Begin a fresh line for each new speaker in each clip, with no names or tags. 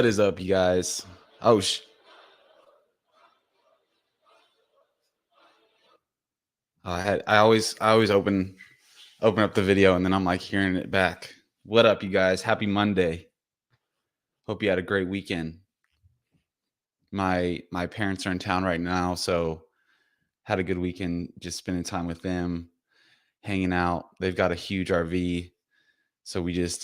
is up, you guys? Oh, I always open up the video and then I'm like hearing it back. What up, you guys? Happy Monday. Hope you had a great weekend. My parents are in town right now, so had a good weekend just spending time with them, hanging out. They've got a huge RV, so we just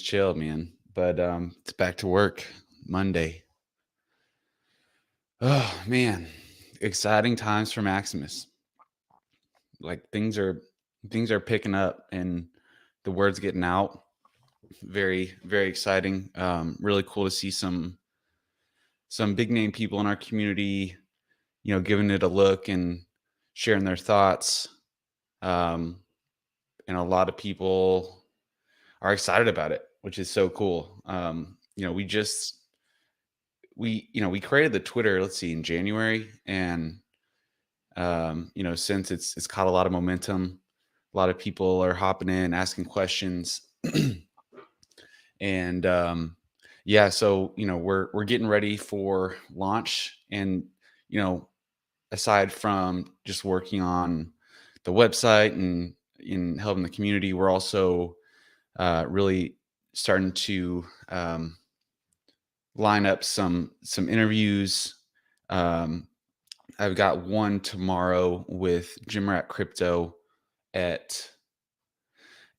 chilled, man. But it's back to work Monday. Oh man, exciting times for Maximus. Like things are picking up and the word's getting out. Very, very exciting. Really cool to see some big name people in our community, giving it a look and sharing their thoughts. Um, and a lot of people are excited about it, which is so cool. We created the Twitter, let's see, in January, and since it's caught a lot of momentum, a lot of people are hopping in, asking questions. And yeah, so we're getting ready for launch, and aside from just working on the website and in helping the community, we're also really starting to line up some interviews. um, I've got one tomorrow with Jim Rat Crypto at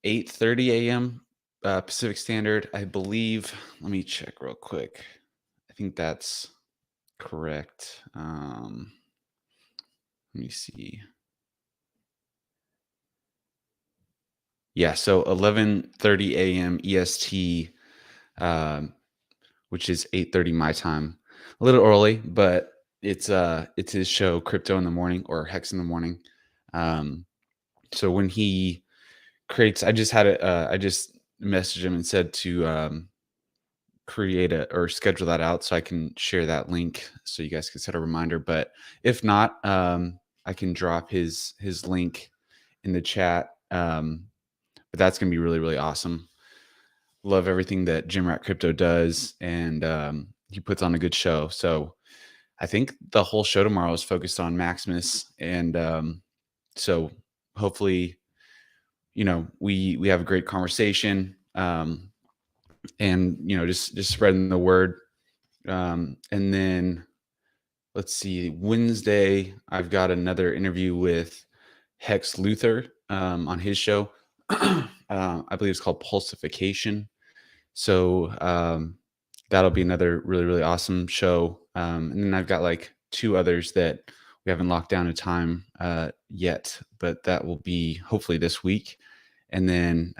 8:30 a.m. Pacific Standard, I believe. Let me check real quick. I think that's correct. Let me see. Yeah, so 11:30 a.m. EST, which is 8:30 my time. A little early, but it's his show, Crypto in the Morning, or Hex in the Morning. So when he creates, I just messaged him and said to create or schedule that out so I can share that link so you guys can set a reminder. But if not, I can drop his link in the chat. But that's gonna be really, really awesome. Love everything that Jim Rat Crypto does, and he puts on a good show. So I think the whole show tomorrow is focused on Maximus, and so hopefully, we have a great conversation, and just spreading the word. And then let's see, Wednesday I've got another interview with Hex Luther on his show. I believe it's called Pulsification. So that'll be another really, really awesome show. And then I've got like two others that we haven't locked down a time yet, but that will be hopefully this week. And then,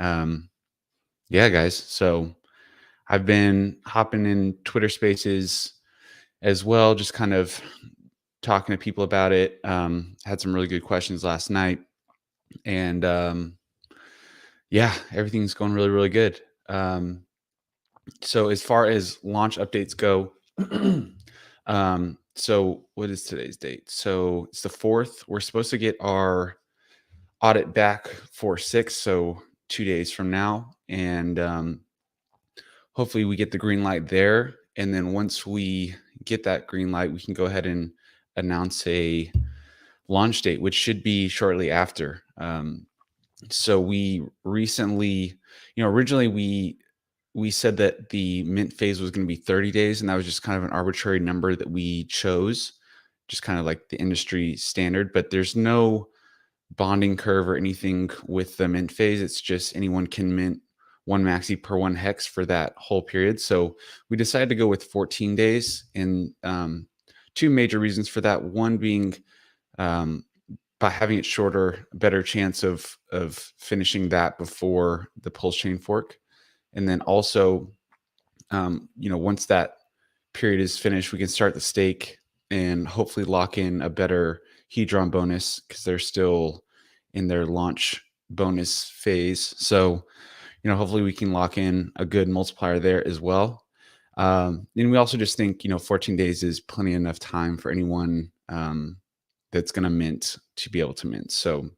yeah, guys. So I've been hopping in Twitter Spaces as well, just kind of talking to people about it. Had some really good questions last night, and yeah, everything's going really, really good. So as far as launch updates go, so what is today's date? So it's the 4th. We're supposed to get our audit back for 6, so 2 days from now, and hopefully we get the green light there. And then once we get that green light, we can go ahead and announce a launch date, which should be shortly after. So we recently, originally we said that the mint phase was going to be 30 days, and that was just kind of an arbitrary number that we chose, just kind of like the industry standard. But there's no bonding curve or anything with the mint phase. It's just anyone can mint one maxi per one hex for that whole period. So we decided to go with 14 days, and two major reasons for that. One being by having it shorter, a better chance of finishing that before the pulse chain fork. And then also, once that period is finished, we can start the stake and hopefully lock in a better Hedron bonus, because they're still in their launch bonus phase. So, hopefully we can lock in a good multiplier there as well. And we also just think, 14 days is plenty enough time for anyone that's going to mint to be able to mint. So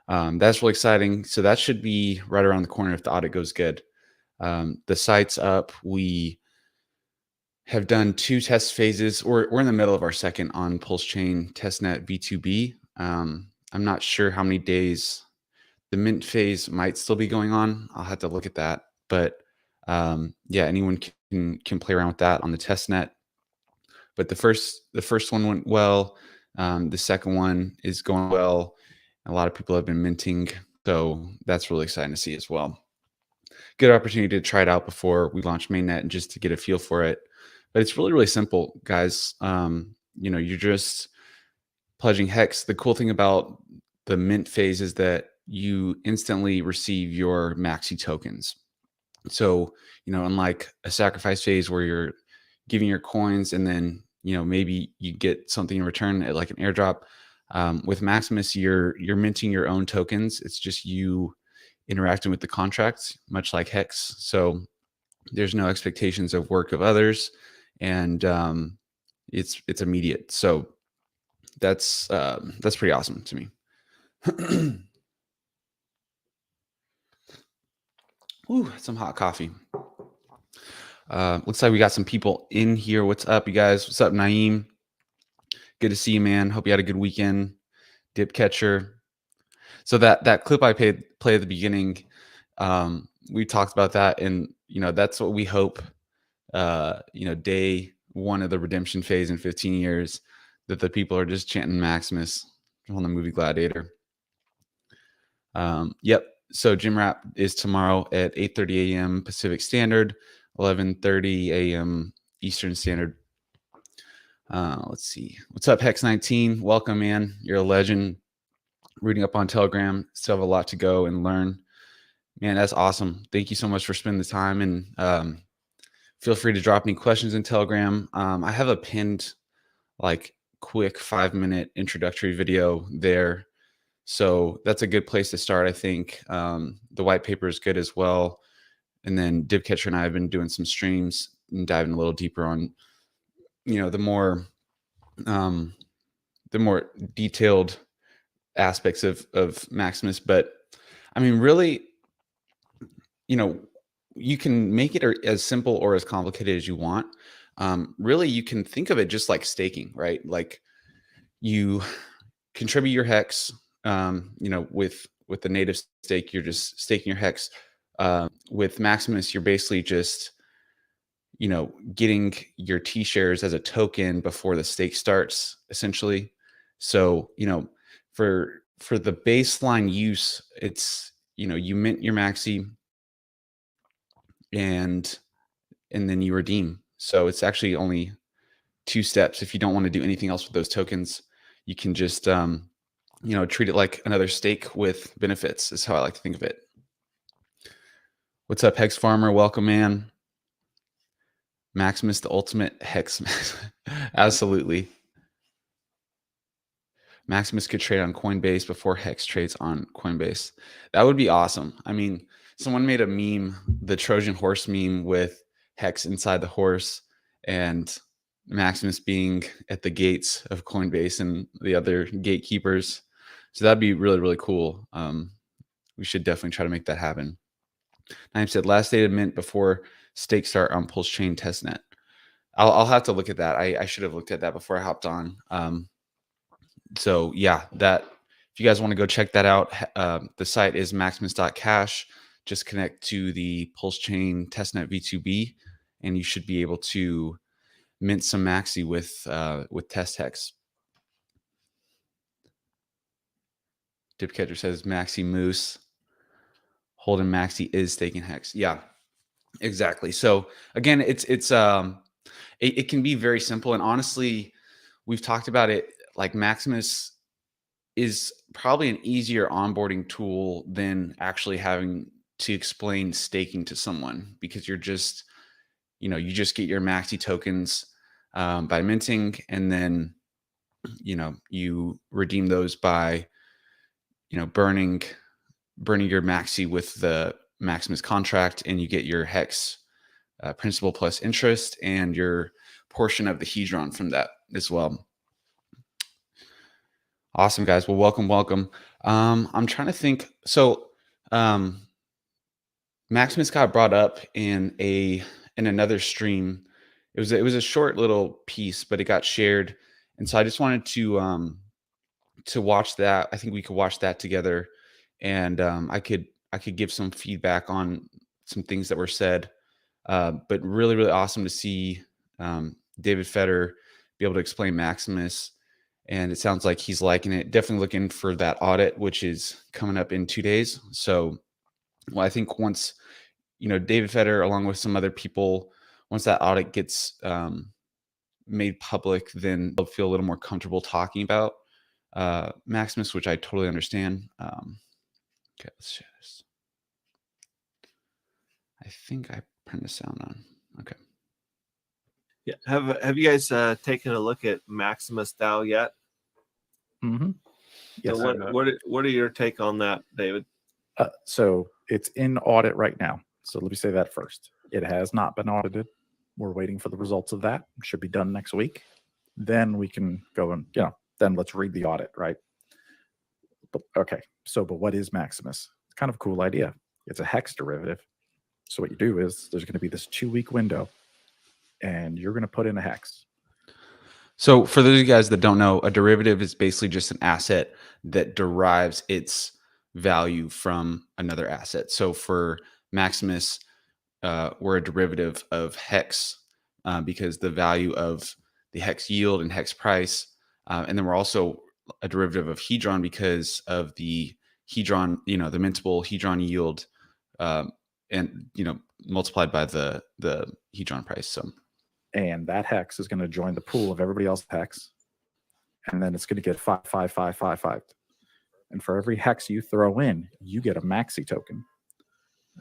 that's really exciting. So that should be right around the corner if the audit goes good. The site's up. We have done 2 test phases. We're in the middle of our second on Pulse Chain testnet V2B. I'm not sure how many days the mint phase might still be going on. I'll have to look at that. But yeah, anyone can play around with that on the testnet. But the first one went well. The second one is going well. A lot of people have been minting, so that's really exciting to see as well. Good opportunity to try it out before we launch mainnet and just to get a feel for it. But it's really, really simple, guys. You're just pledging hex. The cool thing about the mint phase is that you instantly receive your maxi tokens. So, unlike a sacrifice phase where you're giving your coins and then, maybe you get something in return like an airdrop. With Maximus, you're minting your own tokens. It's just you interacting with the contracts, much like Hex. So there's no expectations of work of others, and it's immediate. So that's pretty awesome to me. Ooh, some hot coffee. Looks like we got some people in here. What's up, you guys? What's up, Naeem? Good to see you, man. Hope you had a good weekend. Dip catcher. So that clip I play at the beginning, we talked about that, and that's what we hope. Day one of the redemption phase in 15 years, that the people are just chanting Maximus on the movie Gladiator. Yep. So Gym Wrap is tomorrow at 8:30 a.m. Pacific Standard, 11:30 a.m. Eastern Standard. Let's see. What's up, Hex 19? Welcome, man. You're a legend. Reading up on Telegram. Still have a lot to go and learn. Man, that's awesome. Thank you so much for spending the time. And feel free to drop any questions in Telegram. I have a pinned, quick 5-minute introductory video there. So that's a good place to start, I think. The white paper is good as well. And then Dipcatcher and I have been doing some streams and diving a little deeper on, the more detailed aspects of Maximus. But I mean, really, you can make it as simple or as complicated as you want. Really, you can think of it just like staking, right? Like you contribute your hex, with the native stake, you're just staking your hex. With Maximus, you're basically just, getting your T shares as a token before the stake starts, essentially. So, for the baseline use, it's, you mint your Maxi and then you redeem. So it's actually only 2 steps. If you don't want to do anything else with those tokens, you can just, treat it like another stake with benefits, is how I like to think of it. What's up, Hex Farmer? Welcome, man. Maximus, the ultimate hex. Absolutely. Maximus could trade on Coinbase before Hex trades on Coinbase. That would be awesome. I mean, someone made a meme, the Trojan horse meme, with Hex inside the horse and Maximus being at the gates of Coinbase and the other gatekeepers. So that'd be really, really cool. We should definitely try to make that happen. Naim said last day to mint before stake start on Pulse Chain testnet. I'll have to look at that. I should have looked at that before I hopped on. So yeah, if you guys want to go check that out, the site is maximus.cash. Just connect to the Pulse Chain testnet V2B, and you should be able to mint some Maxi with test hex. Dipcatcher says Maxi Moose. Holding Maxi is staking hex. Yeah, exactly. So again, it can be very simple, and honestly, we've talked about it. Like Maximus is probably an easier onboarding tool than actually having to explain staking to someone, because you're just, you just get your Maxi tokens by minting, and then, you redeem those by, burning your Maxi with the Maximus contract, and you get your hex principal plus interest and your portion of the hedron from that as well. Awesome, guys. Well, welcome. I'm trying to think. So, Maximus got brought up in another stream. It was a short little piece, but it got shared, and so I just wanted to watch that. I think we could watch that together, and I could give some feedback on some things that were said. But really, really awesome to see David Fetter be able to explain Maximus, and it sounds like he's liking it. Definitely looking for that audit, which is coming up in 2 days. So, well, I think once David Fetter, along with some other people, once that audit gets made public, then they'll feel a little more comfortable talking about Maximus, which I totally understand. Okay, let's share this. I think I turned the sound on. Okay.
Yeah. Have you guys taken a look at Maximus DAO yet?
Mm-hmm.
Yes. So what are your take on that, David?
So it's in audit right now. So let me say that first. It has not been audited. We're waiting for the results of that. It should be done next week. Then we can go and, then let's read the audit, right? But okay. But what is Maximus? It's kind of a cool idea. It's a hex derivative. So what you do is there's going to be this 2-week window, and you're going to put in a hex.
So for those of you guys that don't know, a derivative is basically just an asset that derives its value from another asset. So for Maximus, we're a derivative of hex because the value of the hex yield and hex price. And then we're also a derivative of hedron because of the hedron, the mintable hedron yield and, multiplied by the hedron price. So.
And that hex is going to join the pool of everybody else's hex. And then it's going to get 5, 5, 5, 5, 5. And for every hex you throw in, you get a MAXI token,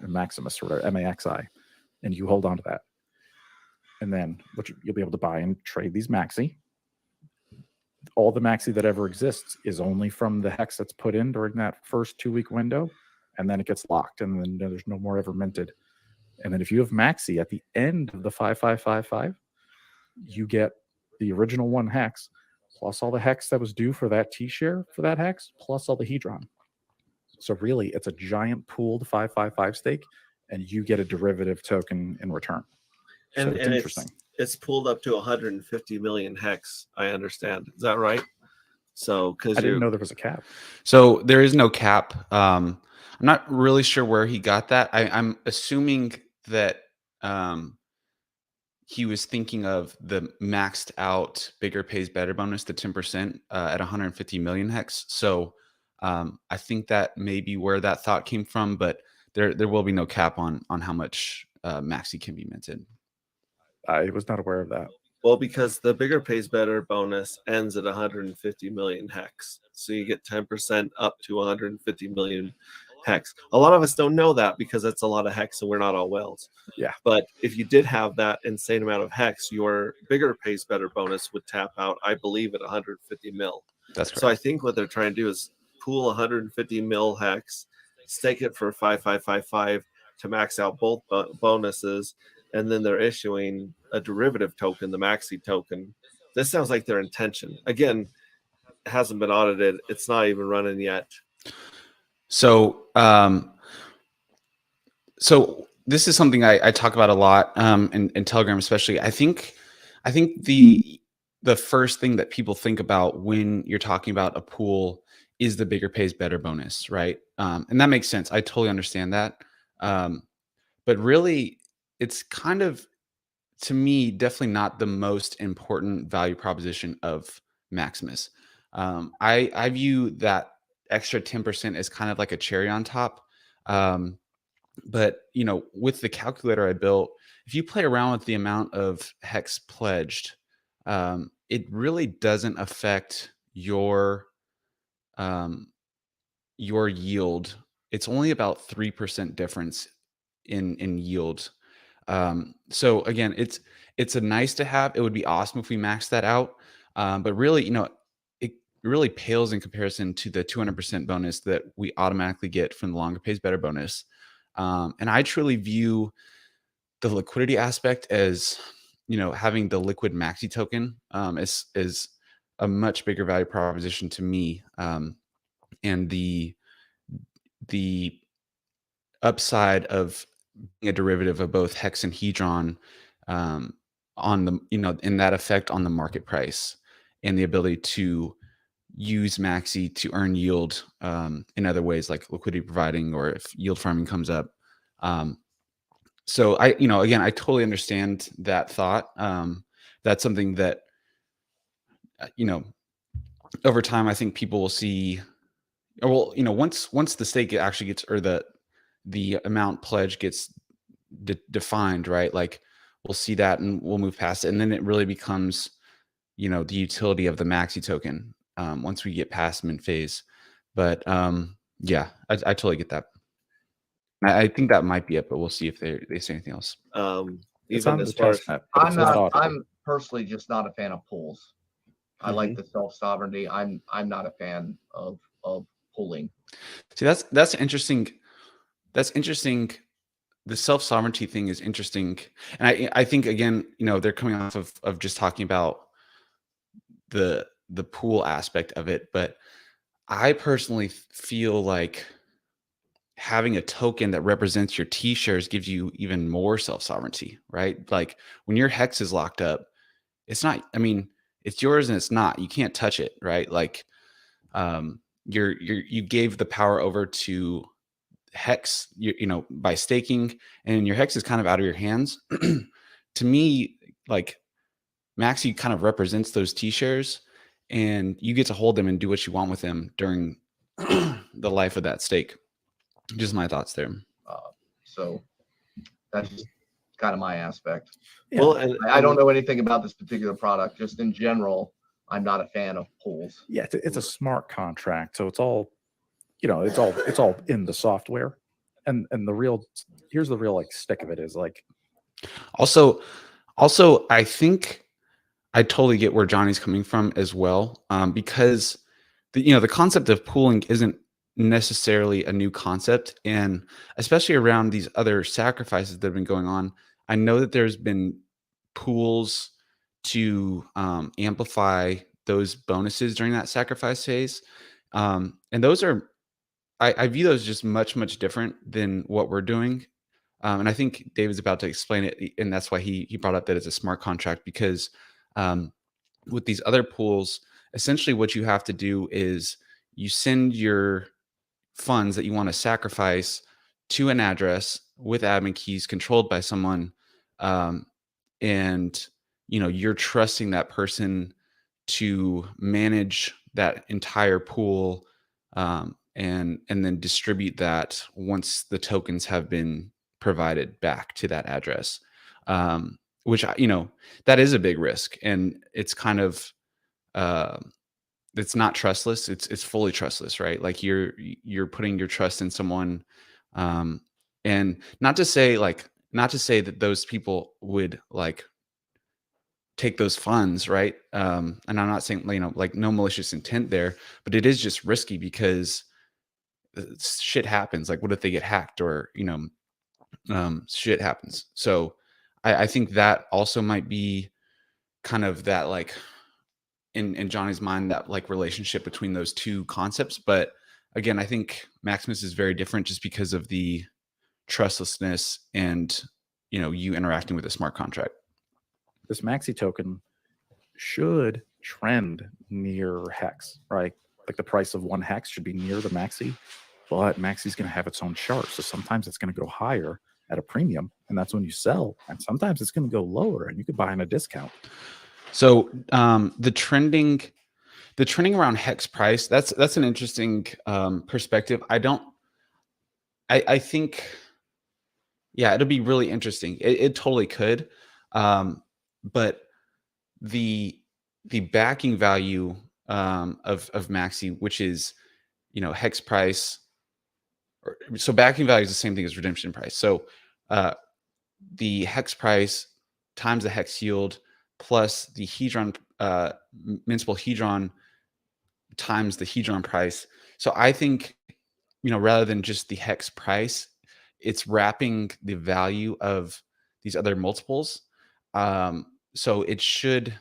a Maximus or MAXI, and you hold on to that. And then you'll be able to buy and trade these MAXI. All the MAXI that ever exists is only from the hex that's put in during that first 2-week window, and then it gets locked, and then there's no more ever minted. And then if you have MAXI at the end of the 5, 5, 5, 5, you get the original 1 hex plus all the hex that was due for that T-share for that hex plus all the hedron. So really, it's a giant pooled 555 stake, and you get a derivative token in return. So
And
it's interesting.
It's pulled up to 150 million hex, I understand. Is that right? So because
I didn't know there was a cap.
So there is no cap. I'm not really sure where he got that. I'm assuming that he was thinking of the maxed out bigger pays better bonus, the 10% at 150 million hex. So I think that may be where that thought came from, but there will be no cap on how much MAXI can be minted.
I was not aware of that.
Well, because the bigger pays better bonus ends at 150 million hex. So you get 10% up to 150 million hex. A lot of us don't know that because that's a lot of hex and we're not all whales.
Yeah.
But if you did have that insane amount of hex, your bigger pays better bonus would tap out, I believe, at 150 mil.
That's correct.
So I think what they're trying to do is pool 150 mil hex, stake it for 5555 to max out both bonuses, and then they're issuing a derivative token, the MAXI token. This sounds like their intention. Again, it hasn't been audited. It's not even running yet.
So, so this is something I talk about a lot in Telegram, especially. I think the first thing that people think about when you're talking about a pool is the bigger pays better bonus, right? And that makes sense. I totally understand that. But really, it's kind of, to me, definitely not the most important value proposition of Maximus. I view that extra 10% as kind of like a cherry on top. But with the calculator I built, if you play around with the amount of hex pledged, it really doesn't affect your yield. It's only about 3% difference in yield. So again, it's a nice to have. It would be awesome if we maxed that out. But really, it really pales in comparison to the 200% bonus that we automatically get from the longer pays better bonus. And I truly view the liquidity aspect as, having the liquid MAXI token is a much bigger value proposition to me. And the upside of being a derivative of both hex and hedron, on the, in that effect on the market price, and the ability to use MAXI to earn yield in other ways, like liquidity providing, or if yield farming comes up. So again, I totally understand that thought. That's something that, over time, I think people will see, well, once the stake actually gets, or the amount pledged gets defined, right? Like, we'll see that and we'll move past it. And then it really becomes, the utility of the MAXI token once we get past mint phase. But yeah, I totally get that. I think that might be it, but we'll see if they say anything else.
It's
Even
on
as
the
far as
test net, but it's not audited.
I'm personally just not a fan of pools. I like the self-sovereignty. I'm not a fan of pooling.
See, that's interesting. That's interesting. The self-sovereignty thing is interesting. And I think, again, they're coming off of just talking about the pool aspect of it. But I personally feel like having a token that represents your T-shares gives you even more self-sovereignty, right? Like, when your hex is locked up, it's not, it's yours and it's not, you can't touch it, right? Like, you gave the power over to hex, by staking, and your hex is kind of out of your hands. To me, like, MAXI kind of represents those T-shares, and you get to hold them and do what you want with them during the life of that stake. Just my thoughts there.
So that's just kind of my aspect.
Yeah.
well, and
I don't know anything about this particular product. Just in general, I'm not a fan of pools.
Yeah, it's a smart contract, so it's all, it's all in the software, and here's the real like stick of it is like.
Also, I think I totally get where Johnny's coming from as well, because the concept of pooling isn't necessarily a new concept, and especially around these other sacrifices that have been going on. I know that there's been pools to amplify those bonuses during that sacrifice phase, and those are, I view those just much different than what we're doing. And I think David's about to explain it, and that's why he brought up that it's a smart contract, because with these other pools, essentially what you have to do is you send your funds that you want to sacrifice to an address with admin keys controlled by someone, and you're trusting that person to manage that entire pool, and then distribute that once the tokens have been provided back to that address, which that is a big risk, and it's kind of it's not trustless, it's fully trustless, right? Like, you're putting your trust in someone, and not to say that those people would like take those funds, right? And I'm not saying, like, no malicious intent there, but it is just risky because shit happens. Like, what if they get hacked, or shit happens. So I think that also might be kind of that, like, in Johnny's mind, that like relationship between those two concepts. But again, I think Maximus is very different just because of the trustlessness and you interacting with a smart contract.
This MAXI token should trend near hex, right? Like, the price of one hex should be near the MAXI, but MAXI is going to have its own chart. So sometimes it's going to go higher at a premium, and that's when you sell. And sometimes it's going to go lower, and you could buy in a discount.
So the trending around hex price, that's an interesting perspective. I think, yeah, it'll be really interesting. It totally could, but the backing value of MAXI, which is hex price, so backing value is the same thing as redemption price. So the hex price times the hex yield plus the hedron, mintable hedron, times the hedron price. So I think, rather than just the hex price, it's wrapping the value of these other multiples. So it should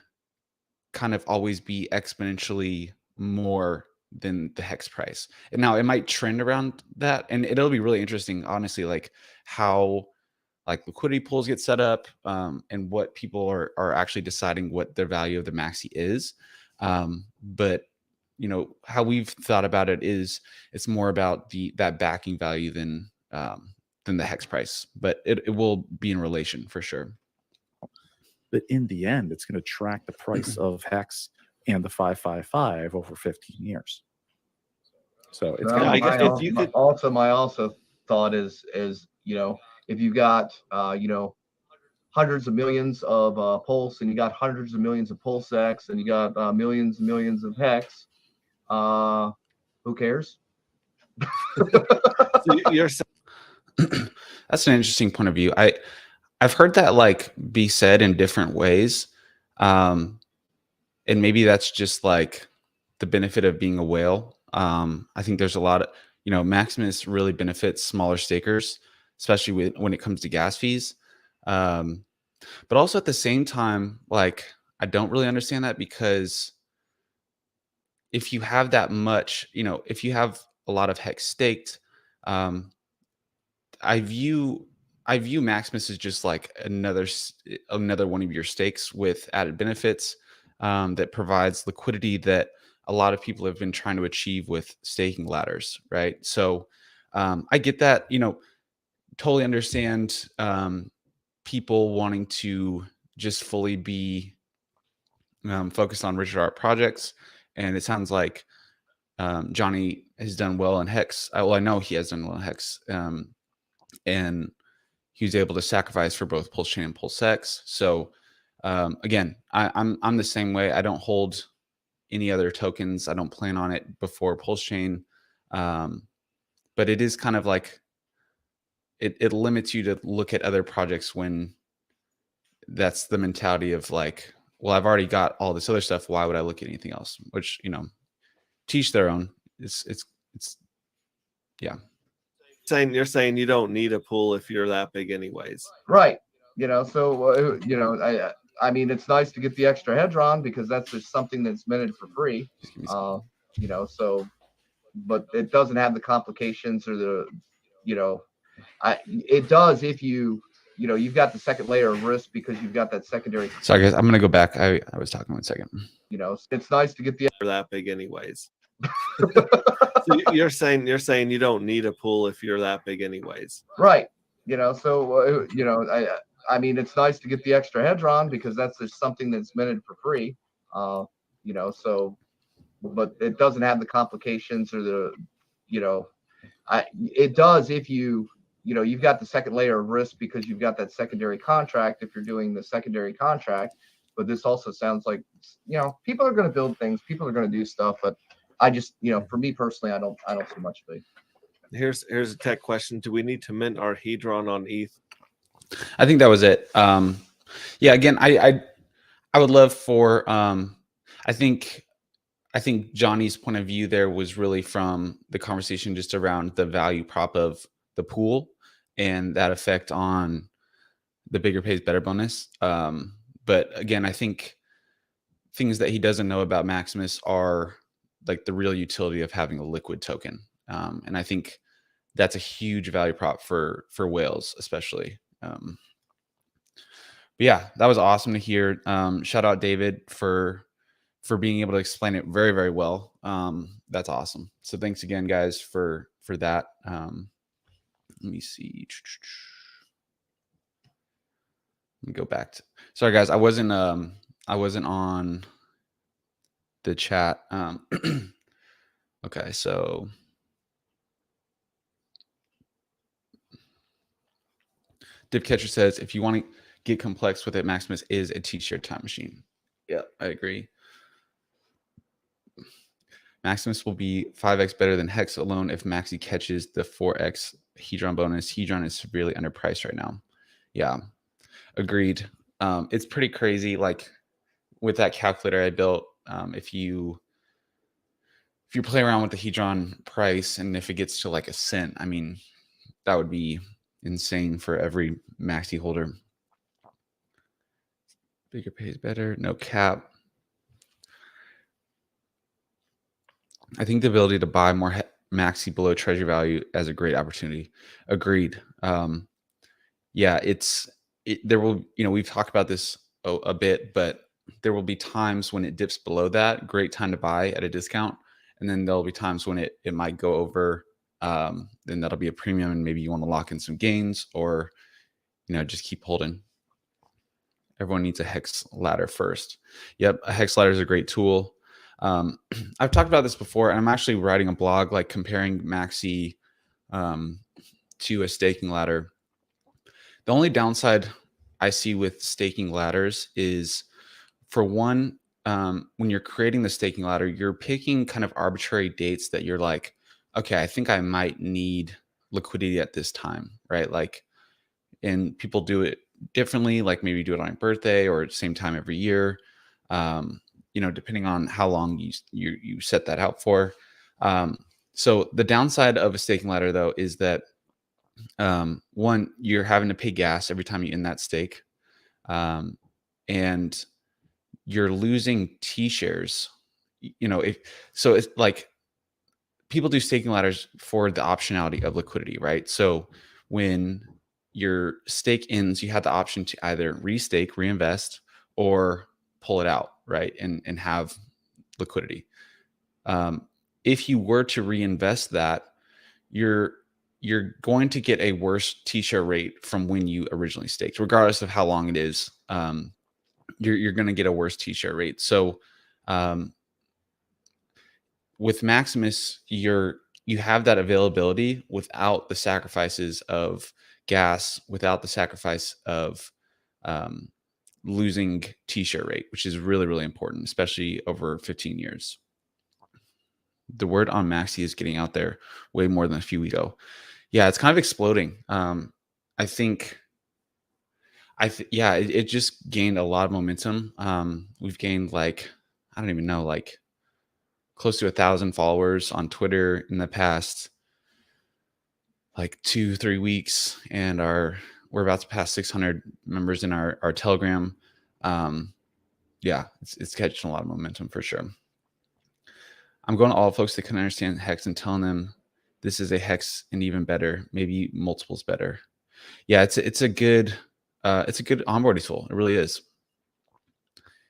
kind of always be exponentially more than the hex price. And now it might trend around that, and it'll be really interesting, honestly, like how like liquidity pools get set up, and what people are actually deciding what their value of the maxi is. But you know, how we've thought about it is it's more about that backing value than the hex price, but it will be in relation for sure.
But in the end, it's going to track the price of hex and the 555 over 15 years. So it's
Yeah, I guess if you could
also my thought is you know, if you got you know, hundreds of millions of pulse, and you got hundreds of millions of pulse X, and you got millions and millions of hex, who cares?
so you're
That's an interesting point of view. I've heard that like be said in different ways, and maybe that's just like the benefit of being a whale. I think there's a lot of, you know, Maximus really benefits smaller stakers, especially when it comes to gas fees. But also at the same time, like I don't really understand that, because if you have that much, you know, if you have a lot of hex staked, I view Maximus as just like another one of your stakes with added benefits, that provides liquidity that a lot of people have been trying to achieve with staking ladders, right? So I get that, you know, totally understand people wanting to just fully be focused on Richard Art projects, and it sounds like Johnny has done well in Hex. Well, I know he has done well in Hex. And he was able to sacrifice for both Pulse Chain and Pulse X. So again, I'm the same way. I don't hold any other tokens. I don't plan on it before Pulse Chain. But it is kind of like it limits you to look at other projects when that's the mentality of like, well, I've already got all this other stuff. Why would I look at anything else? Which, you know, teach their own. It's yeah.
You're saying you don't need a pool if you're that big anyways.
Right. You know, so you know, I mean, it's nice to get the extra hedron because that's just something that's minted for free. You know, so, but it doesn't have the complications or the, you know, it does if you know, you've got the second layer of risk because you've got that secondary.
Sorry guys, I'm gonna go back. I was talking 1 second.
You know, it's nice to get the
that big anyways. So you're saying you don't need a pool if you're that big anyways.
Right. You know, so you know, I mean, it's nice to get the extra hedron because that's just something that's minted for free. You know, so, but it doesn't have the complications or the, you know, it does if you know, you've got the second layer of risk because you've got that secondary contract if you're doing the secondary contract. But this also sounds like, you know, people are going to build things, people are going to do stuff, but I just, you know, for me personally, I don't see much of it.
Here's a tech question: do we need to mint our hedron on ETH?
I think that was it. Yeah. Again, I would love for. I think Johnny's point of view there was really from the conversation just around the value prop of the pool and that effect on the bigger pays better bonus. But again, I think things that he doesn't know about Maximus are like the real utility of having a liquid token. And I think that's a huge value prop for whales, especially. But yeah, that was awesome to hear. Shout out David for being able to explain it very, very well. That's awesome. So thanks again, guys, for that. Let me see. Let me go back to. Sorry, guys, I wasn't on the chat. Okay, so Dipcatcher says if you want to get complex with it, Maximus is a T-shirt time machine. Yeah, I agree. Maximus will be 5x better than Hex alone if Maxi catches the 4x Hedron bonus. Hedron is severely underpriced right now. Yeah, agreed. It's pretty crazy. Like with that calculator I built, if you play around with the Hedron price and if it gets to like a cent, I mean, that would be insane for every Maxi holder. Bigger pays better. No cap. I think the ability to buy more Maxi below treasury value as a great opportunity. Agreed. yeah, there will, we've talked about this a bit, but there will be times when it dips below that, great time to buy at a discount. And then there'll be times when it might go over, then that'll be a premium and maybe you want to lock in some gains or, just keep holding. Everyone needs a hex ladder first. Yep, a hex ladder is a great tool. I've talked about this before, and I'm actually writing a blog like comparing MAXI to a staking ladder. The only downside I see with staking ladders is, for one, when you're creating the staking ladder, you're picking kind of arbitrary dates that you're like, okay, I think I might need liquidity at this time, right? Like, and people do it differently, like maybe do it on your birthday or same time every year, depending on how long you set that out for. So the downside of a staking ladder, though, is that one, you're having to pay gas every time you end that stake, and you're losing T shares. It's like people do staking ladders for the optionality of liquidity, right? So when your stake ends, you have the option to either restake, reinvest, or pull it out, right? And have liquidity. If you were to reinvest that, you're going to get a worse T-share rate from when you originally staked, regardless of how long it is. You're going to get a worse T-share rate. So with Maximus, you have that availability without the sacrifices of gas, without the sacrifice of losing T-share rate, which is really, really important, especially over 15 years. The word on MAXI is getting out there way more than a few weeks ago. Yeah, it's kind of exploding. I think it just gained a lot of momentum. We've gained like, I don't even know, like close to 1,000 followers on Twitter in the past like 2-3 weeks, and we're about to pass 600 members in our Telegram. Yeah, it's catching a lot of momentum for sure. I'm going to all folks that can understand hex and telling them this is a hex and even better, maybe multiples better. Yeah, it's a good onboarding tool. It really is.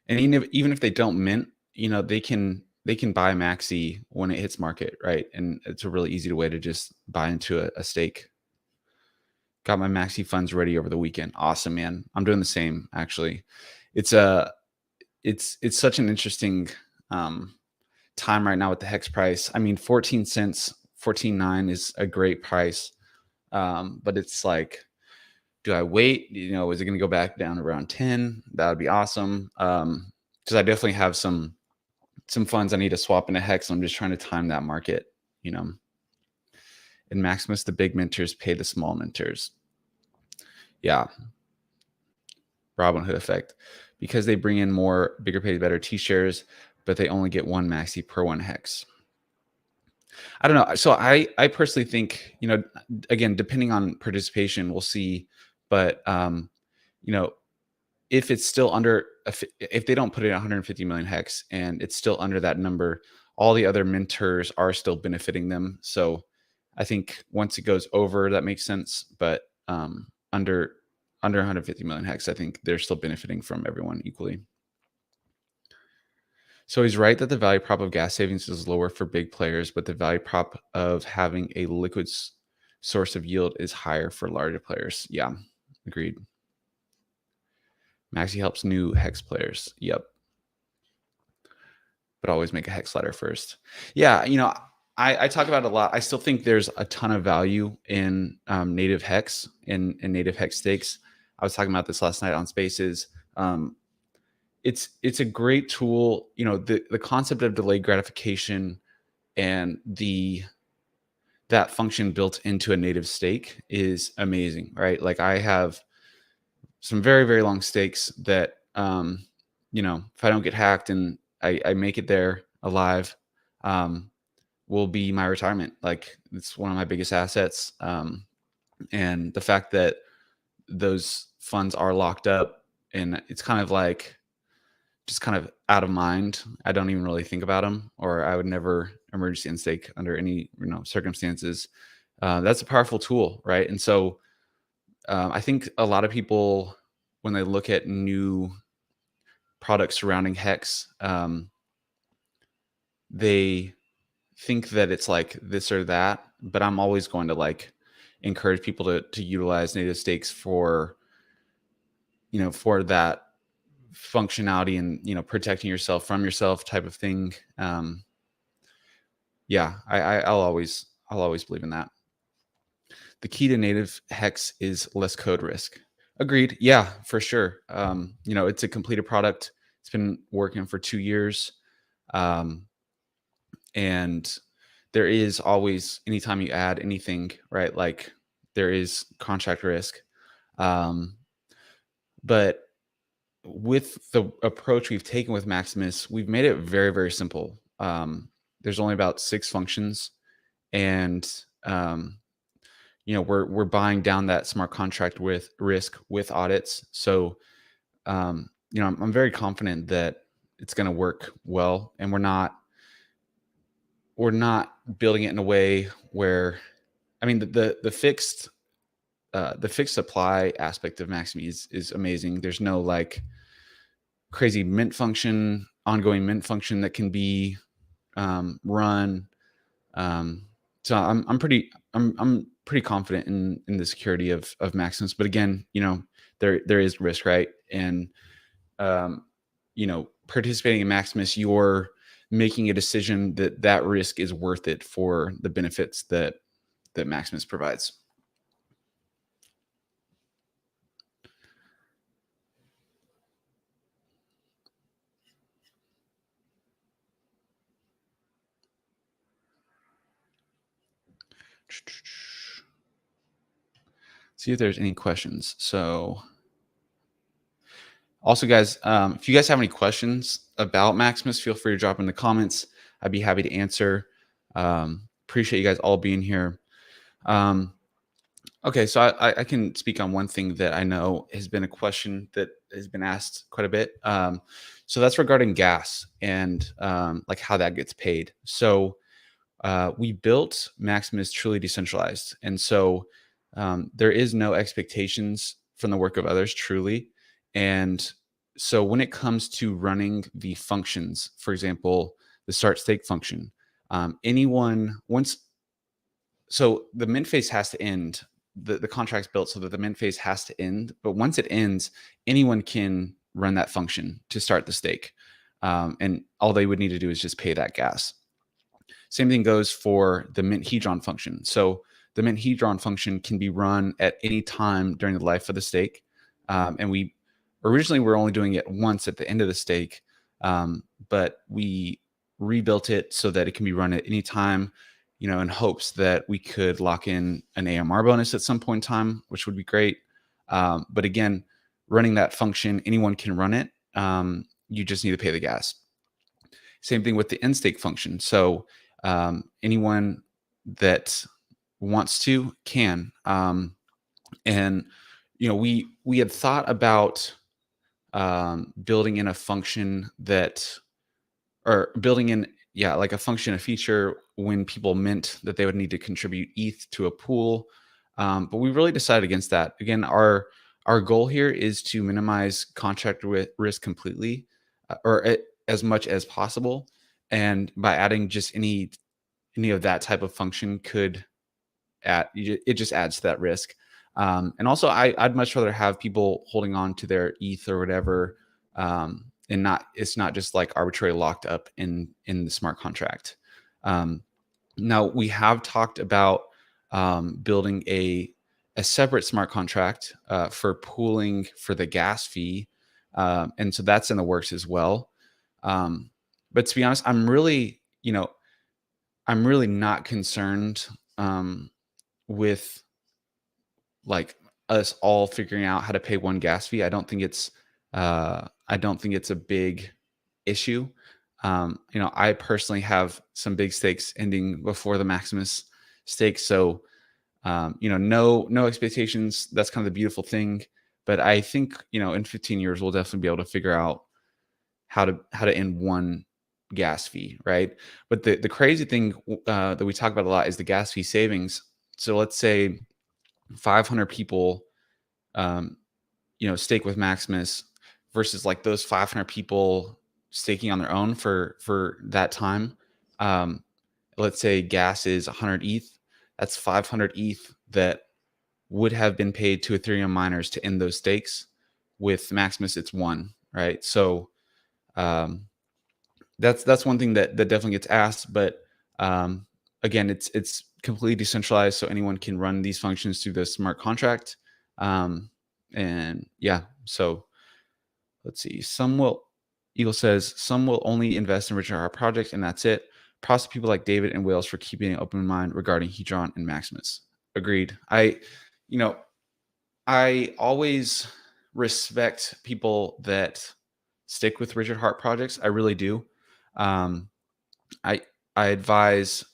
And even if they don't mint, they can buy MAXI when it hits market, right? And it's a really easy way to just buy into a stake. Got my MAXI funds ready over the weekend. Awesome, man. I'm doing the same, actually. It's such an interesting time right now with the hex price. I mean, 14 cents, 14.9 is a great price. But it's like, do I wait? Is it going to go back down around 10? That would be awesome. Because I definitely have some funds I need to swap into hex. I'm just trying to time that market, In Maximus, the big minters pay the small minters. Yeah. Robinhood effect. Because they bring in more bigger pay better T-shares, but they only get one MAXI per one hex. I don't know. So I personally think, again, depending on participation, we'll see. But, if it's still under, if they don't put in 150 million hex and it's still under that number, all the other minters are still benefiting them. So I think once it goes over, that makes sense. But under 150 million hex, I think they're still benefiting from everyone equally. So he's right that the value prop of gas savings is lower for big players, but the value prop of having a liquid source of yield is higher for larger players. Yeah, agreed. MAXI helps new hex players. Yep. But always make a hex ladder first. Yeah, I talk about it a lot. I still think there's a ton of value in native hex and native hex stakes. I was talking about this last night on Spaces. It's a great tool. The concept of delayed gratification and that function built into a native stake is amazing, right? Like I have some very, very long stakes that, if I don't get hacked and I make it there alive, will be my retirement. Like it's one of my biggest assets. And the fact that those funds are locked up and it's kind of like, just kind of out of mind. I don't even really think about them, or I would never emergency in-stake under any circumstances. That's a powerful tool, right? And so I think a lot of people, when they look at new products surrounding Hex, they think that it's like this or that, but I'm always going to like encourage people to utilize native stakes for, for that functionality and, protecting yourself from yourself type of thing. Yeah, I'll always believe in that. The key to native Hex is less code risk. Agreed. Yeah, for sure. It's a completed product. It's been working for 2 years. And there is always, anytime you add anything, right? Like there is contract risk. But with the approach we've taken with Maximus, we've made it very, very simple. There's only about 6 functions, and we're buying down that smart contract with risk with audits. So I'm very confident that it's going to work well, and we're not building it in a way where, I mean, the fixed supply aspect of MAXI is amazing. There's no like crazy mint function, ongoing mint function that can be run. So I'm pretty confident in the security of Maximus. But again, there is risk, right? And participating in Maximus, you're making a decision that risk is worth it for the benefits that Maximus provides. See if there's any questions. So also, guys, if you guys have any questions about Maximus, feel free to drop in the comments. I'd be happy to answer. Appreciate you guys all being here. Okay, so I can speak on one thing that I know has been a question that has been asked quite a bit. So that's regarding gas and like how that gets paid. So we built Maximus truly decentralized. And so there is no expectations from the work of others truly. And so when it comes to running the functions, for example, the start stake function, so the mint phase has to end. The contract's built so that the mint phase has to end. But once it ends, anyone can run that function to start the stake. And all they would need to do is just pay that gas. Same thing goes for the mint hedron function. So the mint hedron function can be run at any time during the life of the stake. And we originally were only doing it once at the end of the stake, but we rebuilt it so that it can be run at any time, in hopes that we could lock in an AMR bonus at some point in time, which would be great. But again, running that function, anyone can run it. You just need to pay the gas. Same thing with the end stake function. So anyone that wants to can. And we had thought about building in a function like a function, a feature when people mint that they would need to contribute ETH to a pool. But we really decided against that. Again, our goal here is to minimize contract risk completely, or as much as possible. And by adding just any of that type of function it just adds to that risk. And also I'd much rather have people holding on to their ETH or whatever, and it's not just like arbitrarily locked up in the smart contract. Now we have talked about building a separate smart contract for pooling for the gas fee. And so that's in the works as well. But to be honest, I'm really not concerned with like us all figuring out how to pay one gas fee. I don't think it's a big issue. I personally have some big stakes ending before the Maximus stake. So, no expectations. That's kind of the beautiful thing. But I think, in 15 years, we'll definitely be able to figure out how to end one gas fee, right? But the crazy thing that we talk about a lot is the gas fee savings. So let's say 500 people stake with Maximus versus like those 500 people staking on their own for that time. Let's say gas is 100 ETH. That's 500 ETH that would have been paid to Ethereum miners to end those stakes. With Maximus, it's 1, right? So that's one thing that definitely gets asked. But again, it's completely decentralized, so anyone can run these functions through the smart contract. And yeah, so let's see. Eagle says some will only invest in Richard Hart projects, and that's it. Props to people like David and Wales for keeping an open mind regarding Hedron and Maximus. Agreed. I always respect people that stick with Richard Hart projects. I really do. I advise,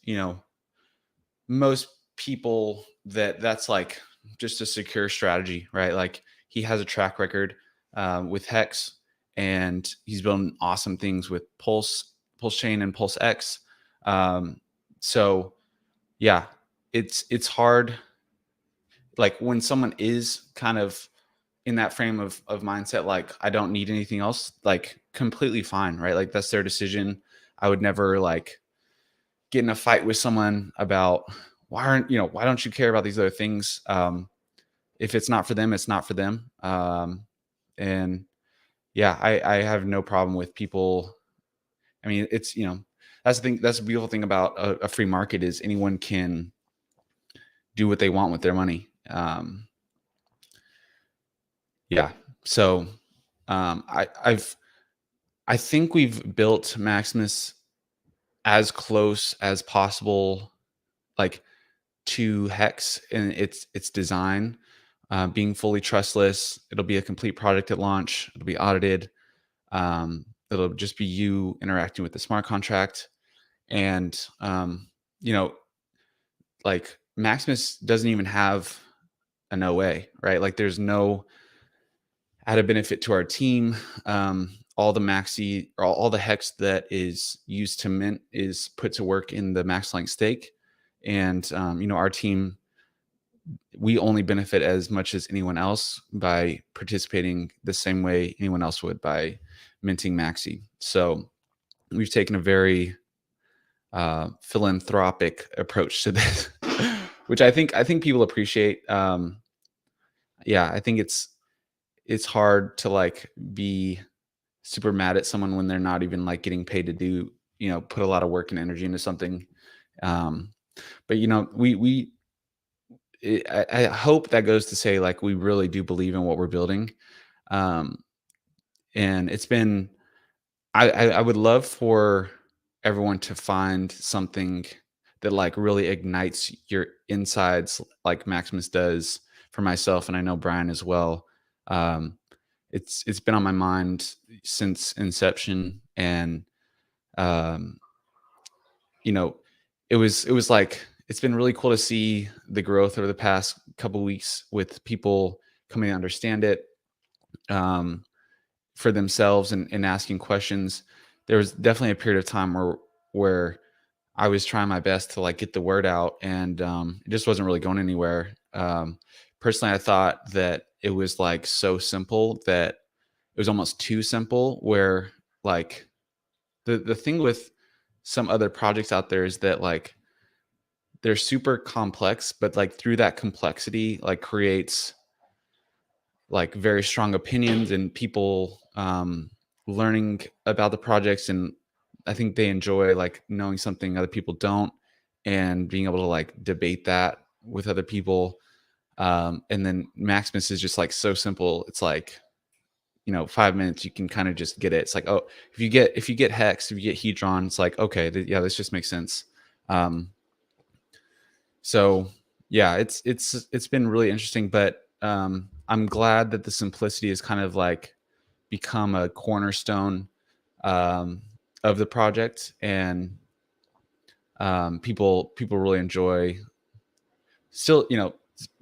most people that's like just a secure strategy, right? Like he has a track record with Hex, and he's building awesome things with Pulse Chain and Pulse X. So yeah, it's hard. Like when someone is kind of in that frame of mindset, like I don't need anything else, like completely fine, right? Like that's their decision. I would never like get in a fight with someone about why don't you care about these other things? If it's not for them, it's not for them. And yeah, I have no problem with people. I mean, it's, that's the thing. That's the beautiful thing about a free market is anyone can do what they want with their money. Yeah. So I think we've built Maximus as close as possible, like to Hex and its design, being fully trustless. It'll be a complete product at launch. It'll be audited. It'll just be you interacting with the smart contract, and like Maximus doesn't even have an OA, right? Like there's no added benefit to our team. All the MAXI or all the Hex that is used to mint is put to work in the MaxLink stake. And, our team, we only benefit as much as anyone else by participating the same way anyone else would by minting MAXI. So we've taken a very philanthropic approach to this, which I think people appreciate. Yeah, I think it's hard to like be super mad at someone when they're not even like getting paid to do, put a lot of work and energy into something. But I hope that goes to say like we really do believe in what we're building. And it's been, I would love for everyone to find something that like really ignites your insides like Maximus does for myself, and I know Brian as well. It's been on my mind since inception, and it was like it's been really cool to see the growth over the past couple weeks with people coming to understand it for themselves and asking questions. There was definitely a period of time where I was trying my best to like get the word out, and it just wasn't really going anywhere. Personally, I thought that it was like so simple that it was almost too simple, where like the thing with some other projects out there is that like they're super complex, but like through that complexity like creates like very strong opinions and people learning about the projects, and I think they enjoy like knowing something other people don't and being able to like debate that with other people. And then Maximus is just like so simple. It's like 5 minutes you can kind of just get it. It's like, oh, if you get Hex, if you get Hedron, it's like, okay, yeah, this just makes sense. So yeah, it's been really interesting, but I'm glad that the simplicity has kind of like become a cornerstone of the project, and people really enjoy. Still,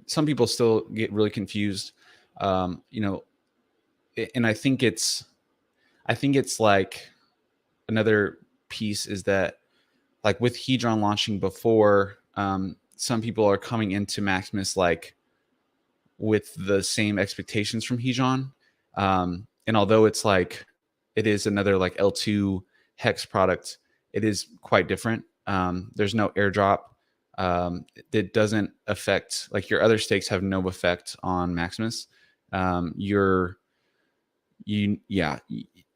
some people still get really confused, and I think it's like another piece is that like with Hedron launching before, some people are coming into Maximus like with the same expectations from Hejon. And although it's like, it is another like L2 hex product, it is quite different. There's no airdrop. It doesn't affect, like, your other stakes have no effect on Maximus.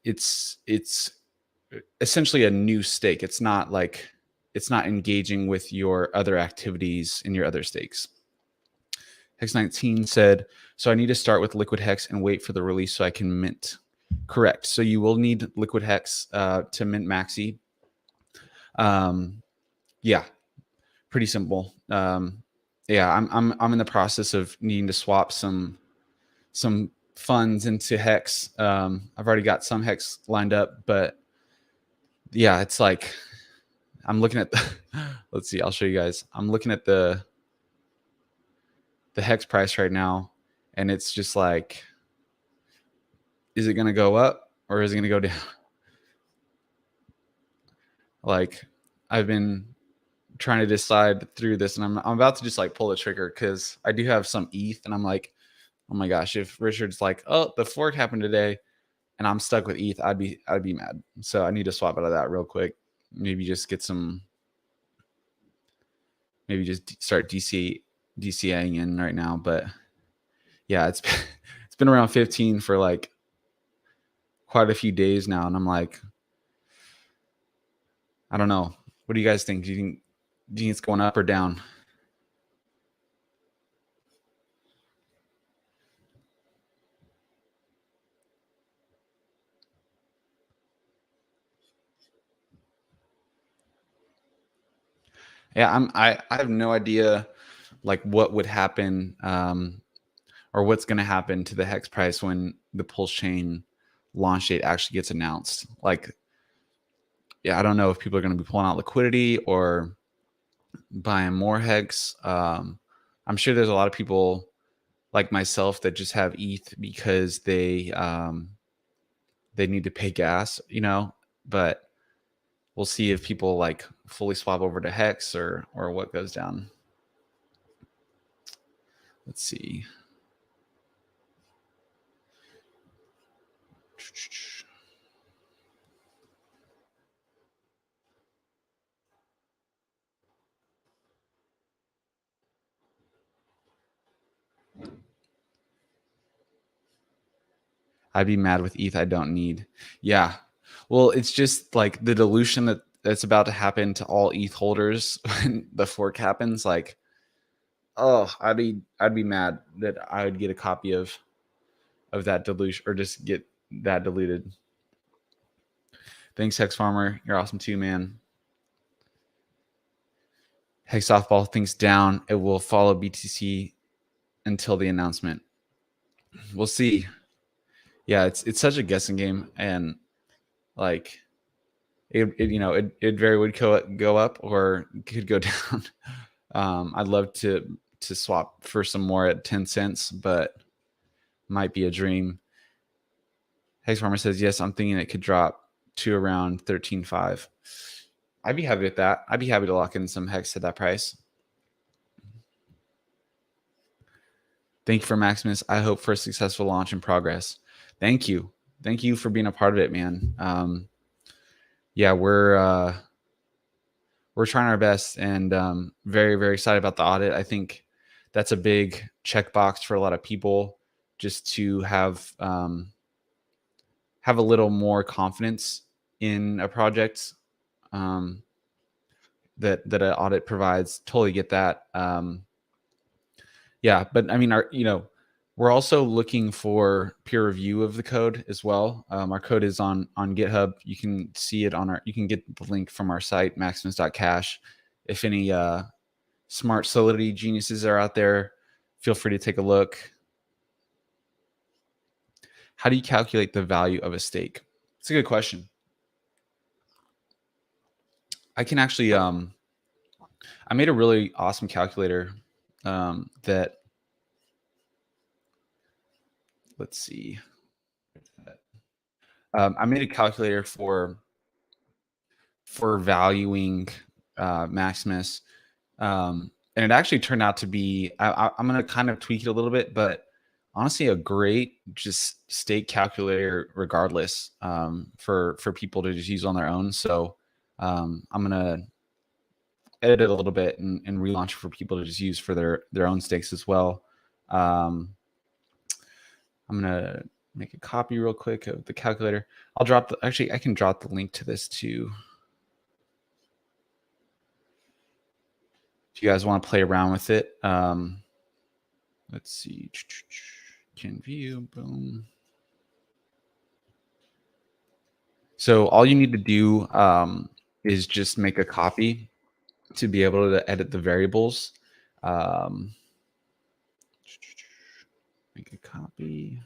It's essentially a new stake. It's not engaging with your other activities in your other stakes. Hex 19 said, so I need to start with Liquid Hex and wait for the release so I can mint. Correct. So you will need Liquid Hex to mint Maxi. Yeah, pretty simple. Yeah, I'm in the process of needing to swap some funds into Hex. I've already got some Hex lined up, but yeah, it's like, I'm looking at the, let's see, I'll show you guys. I'm looking at the Hex price right now, and it's just like, is it going to go up or is it going to go down? Like, I've been trying to decide through this, and I'm about to just like pull the trigger, because I do have some ETH, and I'm like, oh my gosh, if Richard's like, oh, the fork happened today, and I'm stuck with ETH, I'd be mad. So I need to swap out of that real quick. Maybe just get some. Maybe just start DCAing in right now. But yeah, it's been around 15 for like quite a few days now, and I'm like, I don't know. What do you guys think? Do you think it's going up or down? Yeah, I have no idea like what would happen or what's going to happen to the Hex price when the Pulse Chain launch date actually gets announced. Like, yeah, I don't know if people are going to be pulling out liquidity or buying more Hex. I'm sure there's a lot of people like myself that just have ETH because they need to pay gas, but we'll see if people like fully swap over to Hex or what goes down. Let's see. I'd be mad with ETH I don't need. Yeah. Well, it's just like the dilution that's about to happen to all ETH holders when the fork happens. Like, oh, I'd be mad that I would get a copy of that dilution, or just get that diluted. Thanks, Hex Farmer. You're awesome too, man. Hex Softball thinks down. It will follow BTC until the announcement. We'll see. Yeah, it's such a guessing game, and like it very would go up or could go down. I'd love to swap for some more at 10 cents, but might be a dream. Hex Farmer says, yes, I'm thinking it could drop to around 13.5. I'd be happy with that. I'd be happy to lock in some Hex at that price. Thank you for Maximus. I hope for a successful launch and progress. Thank you. Thank you for being a part of it, man. Yeah, we're trying our best, and very, very excited about the audit. I think that's a big checkbox for a lot of people, just to have a little more confidence in a project that an audit provides. Totally get that. Yeah, but I mean, we're also looking for peer review of the code as well. Our code is on GitHub. You can see it you can get the link from our site, maximus.cash. If any smart Solidity geniuses are out there, feel free to take a look. How do you calculate the value of a stake? It's a good question. I can actually, I made a really awesome calculator that, let's see. I made a calculator for valuing Maximus. and it actually turned out to be, I'm going to kind of tweak it a little bit, but honestly, a great just stake calculator regardless, for people to just use on their own. So I'm going to edit it a little bit and relaunch it for people to just use for their own stakes as well. I'm going to make a copy real quick of the calculator. I'll drop actually, I can drop the link to this too. If you guys want to play around with it. Let's see. Can view, boom. So all you need to do is just make a copy to be able to edit the variables. Make a copy.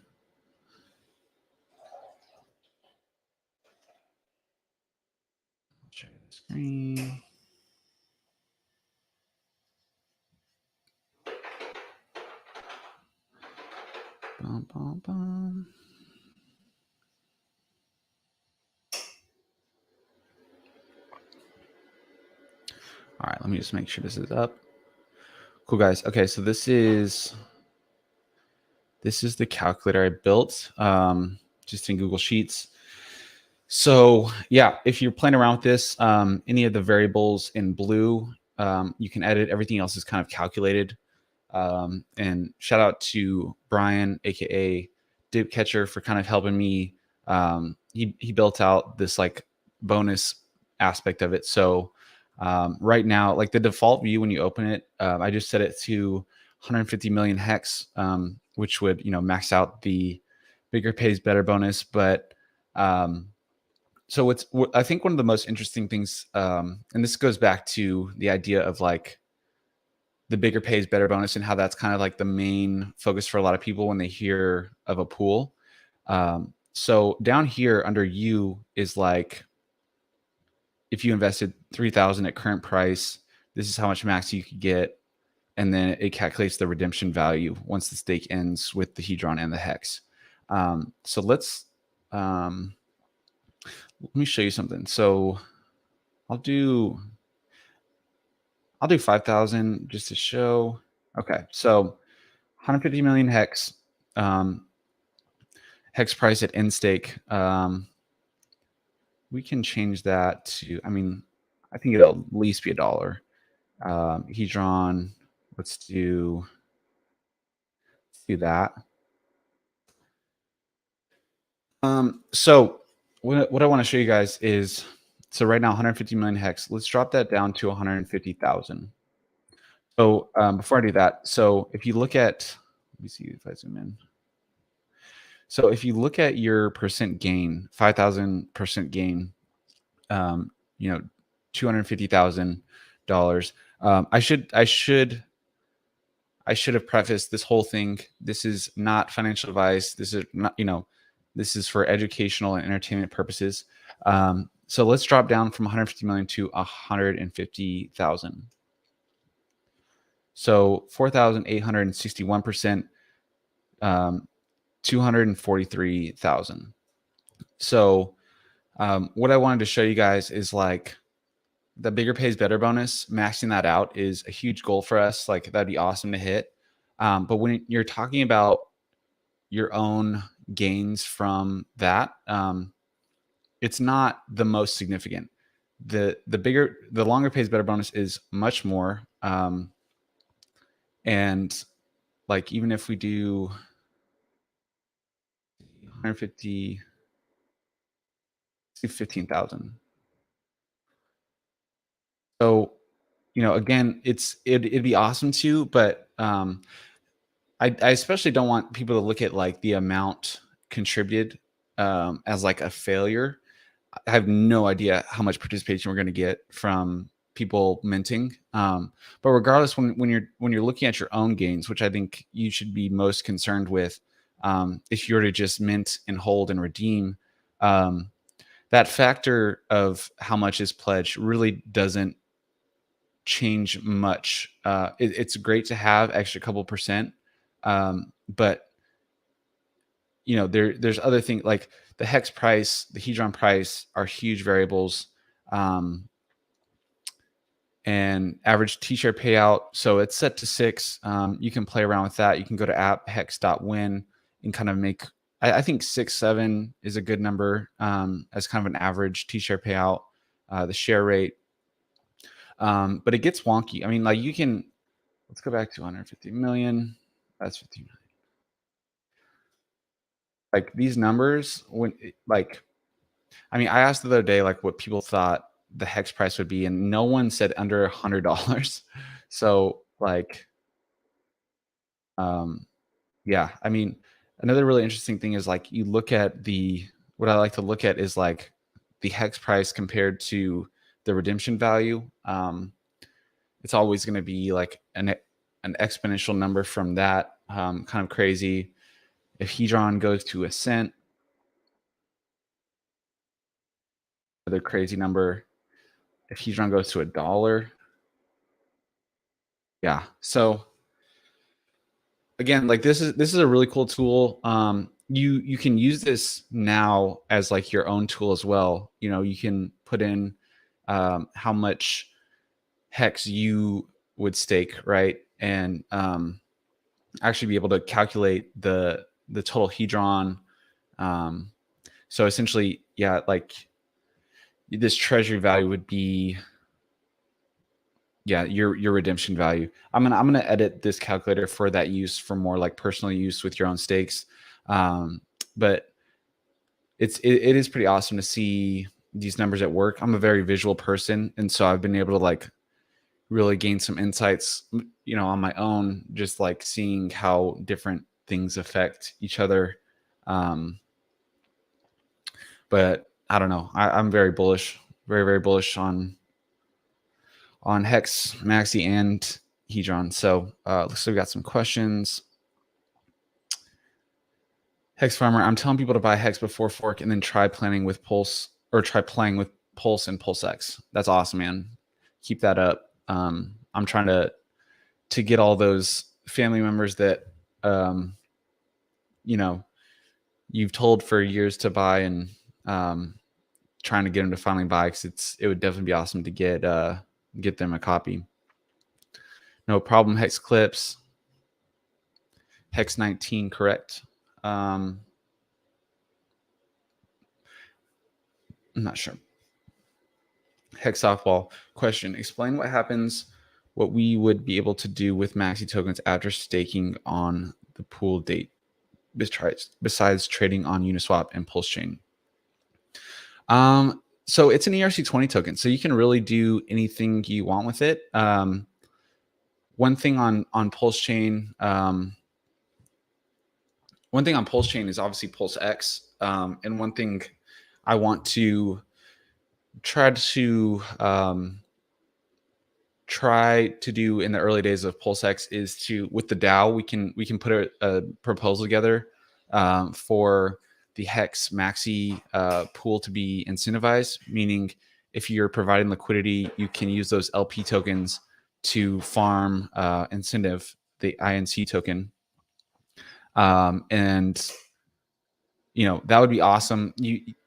Share the screen. Bum, bum, bum. All right, let me just make sure this is up. Cool, guys. Okay, so this is the calculator I built just in Google Sheets. So yeah, if you're playing around with this, any of the variables in blue, you can edit. Everything else is kind of calculated. And shout out to Brian, aka Dip Catcher, for kind of helping me. He built out this like bonus aspect of it. So right now, like the default view when you open it, I just set it to 150 million hex, which would max out the bigger pays better bonus. But so I think one of the most interesting things, and this goes back to the idea of like the bigger pays better bonus and how that's kind of like the main focus for a lot of people when they hear of a pool. So down here under U is like, if you invested 3,000 at current price, this is how much max you could get. And then it calculates the redemption value once the stake ends with the hedron and the hex. So let me show you something. So I'll do 5,000 just to show. Okay, so 150 million hex, hex price at end stake. We can change that to, I mean, I think it'll at least be $1. Hedron, let's do that. So what I want to show you guys is, so right now 150 million hex. Let's drop that down to 150,000. So before I do that, so if you look at, let me see if I zoom in. So if you look at your percent gain, 5,000% gain, $250,000. I should have prefaced this whole thing. This is not financial advice. This is not, this is for educational and entertainment purposes. So let's drop down from 150 million to 150,000. So 4,861%, 243,000. So what I wanted to show you guys is like the bigger pays better bonus. Maxing that out is a huge goal for us. Like that'd be awesome to hit. But when you're talking about your own gains from that, it's not the most significant. The longer pays better bonus is much more. And like, even if we do 150, 15,000. So, again, it'd be awesome to, but I especially don't want people to look at like the amount contributed as like a failure. I have no idea how much participation we're going to get from people minting. But regardless, when you're looking at your own gains, which I think you should be most concerned with, if you were to just mint and hold and redeem, that factor of how much is pledged really doesn't change much. It's great to have extra couple percent, but there's other things like the hex price, the hedron price are huge variables, and average T-share payout. So it's set to 6. You can play around with that. You can go to app.hex.win and kind of make, I think 6, 7 is a good number as kind of an average T-share payout, the share rate. But it gets wonky. I mean, like you can, let's go back to 150 million. That's 15 million. Like these numbers, when like, I mean, I asked the other day, like what people thought the hex price would be, and no one said under $100. So like, yeah, I mean, another really interesting thing is like you look at what I like to look at is like the hex price compared to the redemption value. It's always going to be like an exponential number from that. Kind of crazy. If Hedron goes to a cent, another crazy number. If Hedron goes to $1, yeah. So again, like this is a really cool tool. You can use this now as like your own tool as well. You know, you can put in how much hex you would stake, right? And actually be able to calculate the total Hedron. So essentially, yeah, like this treasury value would be, yeah, your redemption value. I'm gonna edit this calculator for that use, for more like personal use with your own stakes. But it is pretty awesome to see these numbers at work. I'm a very visual person, and so I've been able to like really gain some insights, you know, on my own, just like seeing how different things affect each other. But I don't know. I'm very bullish, very bullish on Hex, Maxi, and Hedron. So looks like we got some questions. Hex Farmer, I'm telling people to buy Hex before fork and then try playing with Pulse, or try playing with Pulse and Pulse X. That's awesome, man. Keep that up. I'm trying to get all those family members that you know, you've told for years to buy, and trying to get them to finally buy, because it would definitely be awesome to get them a copy. No problem. Hex Clips. Hex 19, correct. I'm not sure. Hex Softball question. Explain what we would be able to do with Maxi tokens after staking on the pool date, besides trading on Uniswap and Pulse Chain. So it's an ERC20 token, so you can really do anything you want with it. One thing on Pulse Chain, is obviously Pulse X, and one thing I want to try to do in the early days of Pulse X is to, with the DAO, we can put a proposal together for the Hex Maxi pool to be incentivized, meaning if you're providing liquidity, you can use those LP tokens to farm incentive, the INC token. And you know, that would be awesome.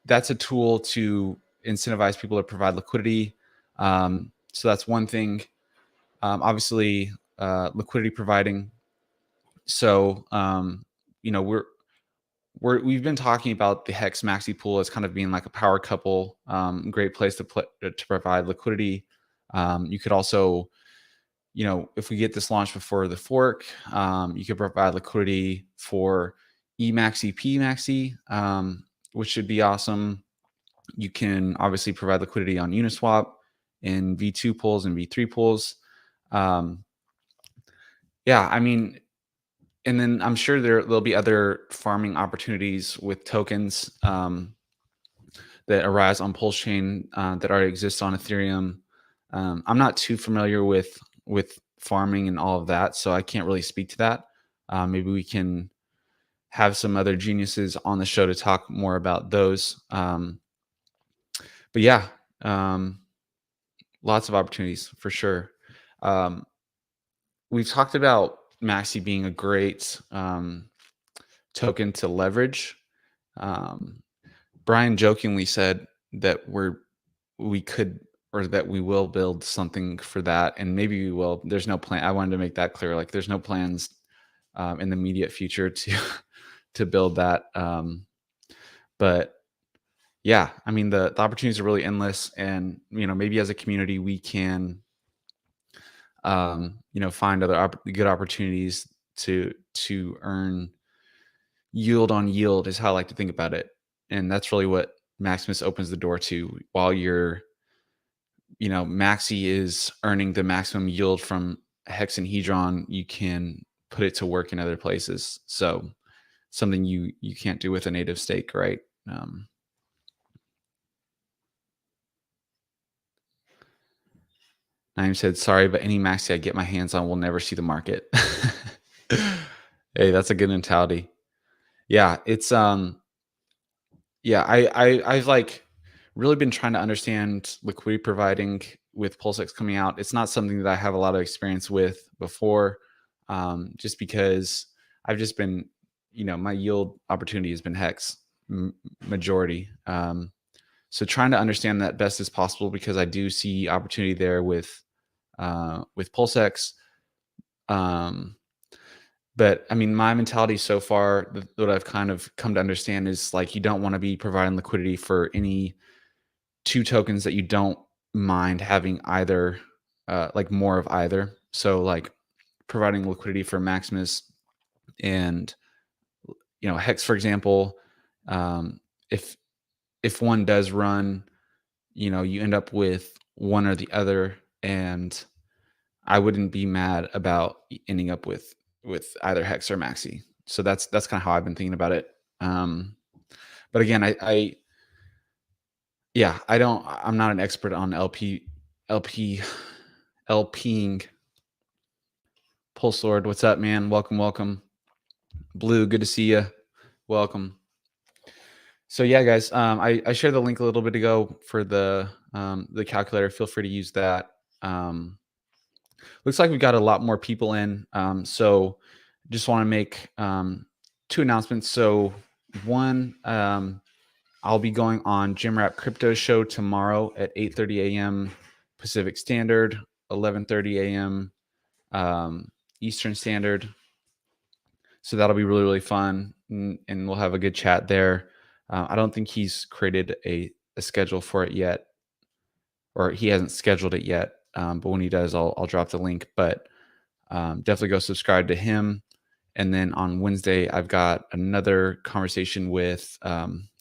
That's a tool to incentivize people to provide liquidity. So that's one thing. Obviously, liquidity providing. So you know, we've been talking about the Hex Maxi pool as kind of being like a power couple, great place to provide liquidity. You could also, you know, if we get this launched before the fork, you could provide liquidity for eMaxi, PMaxi, which should be awesome. You can obviously provide liquidity on Uniswap in V2 pools and V3 pools. Yeah, I mean, and then I'm sure there'll be other farming opportunities with tokens that arise on Pulse Chain that already exist on Ethereum. I'm not too familiar with farming and all of that, so I can't really speak to that. Maybe we can have some other geniuses on the show to talk more about those. But yeah, lots of opportunities for sure. We've talked about Maxi being a great token to leverage. Brian jokingly said that we could or that we will build something for that, and maybe we will. There's no plan. I wanted to make that clear. Like, there's no plans in the immediate future to to build that. But yeah, I mean, the opportunities are really endless, and maybe as a community we can find other good opportunities to earn yield on yield, is how I like to think about it. And that's really what Maximus opens the door to. While you're Maxi is earning the maximum yield from Hex and Hedron, you can put it to work in other places. So something you can't do with a native stake, right? Naeem said, sorry, but any Maxi I get my hands on will never see the market. Hey, that's a good mentality. Yeah, it's yeah, I've like really been trying to understand liquidity providing with PulseX coming out. It's not something that I have a lot of experience with before, just because I've just been, my yield opportunity has been Hex majority. So trying to understand that best as possible, because I do see opportunity there with PulseX. But I mean, my mentality so far, what I've kind of come to understand is like, you don't want to be providing liquidity for any two tokens that you don't mind having either, like more of either. So like providing liquidity for Maximus and, Hex, for example. If one does run, you end up with one or the other, and I wouldn't be mad about ending up with either Hex or Maxi. So that's kind of how I've been thinking about it. But again, I'm not an expert on LPing. Pulse Lord, what's up, man? Welcome. Blue, good to see you. Welcome. So yeah, guys, I shared the link a little bit ago for the calculator. Feel free to use that. Looks like we've got a lot more people in. So just want to make two announcements. So one, I'll be going on Jim Rap Crypto Show tomorrow at 8:30 a.m. Pacific Standard, 11:30 a.m. Eastern Standard. So that'll be really, really fun, and we'll have a good chat there. I don't think he's created a schedule for it yet, or he hasn't scheduled it yet. But when he does, I'll drop the link. But definitely go subscribe to him. And then on Wednesday, I've got another conversation with,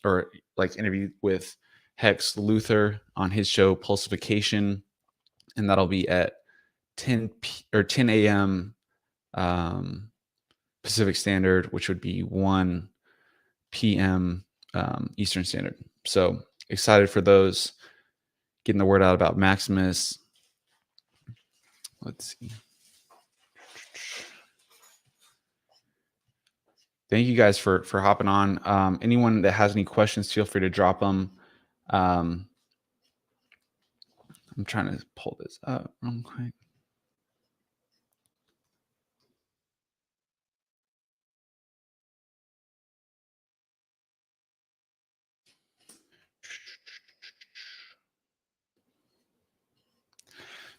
or like interview with Hex Luther on his show Pulsification, and that'll be at 10 a.m. Pacific Standard, which would be 1 p.m. Eastern Standard. So excited for those, getting the word out about Maximus. Let's see. Thank you guys for hopping on. Anyone that has any questions, feel free to drop them. I'm trying to pull this up real quick.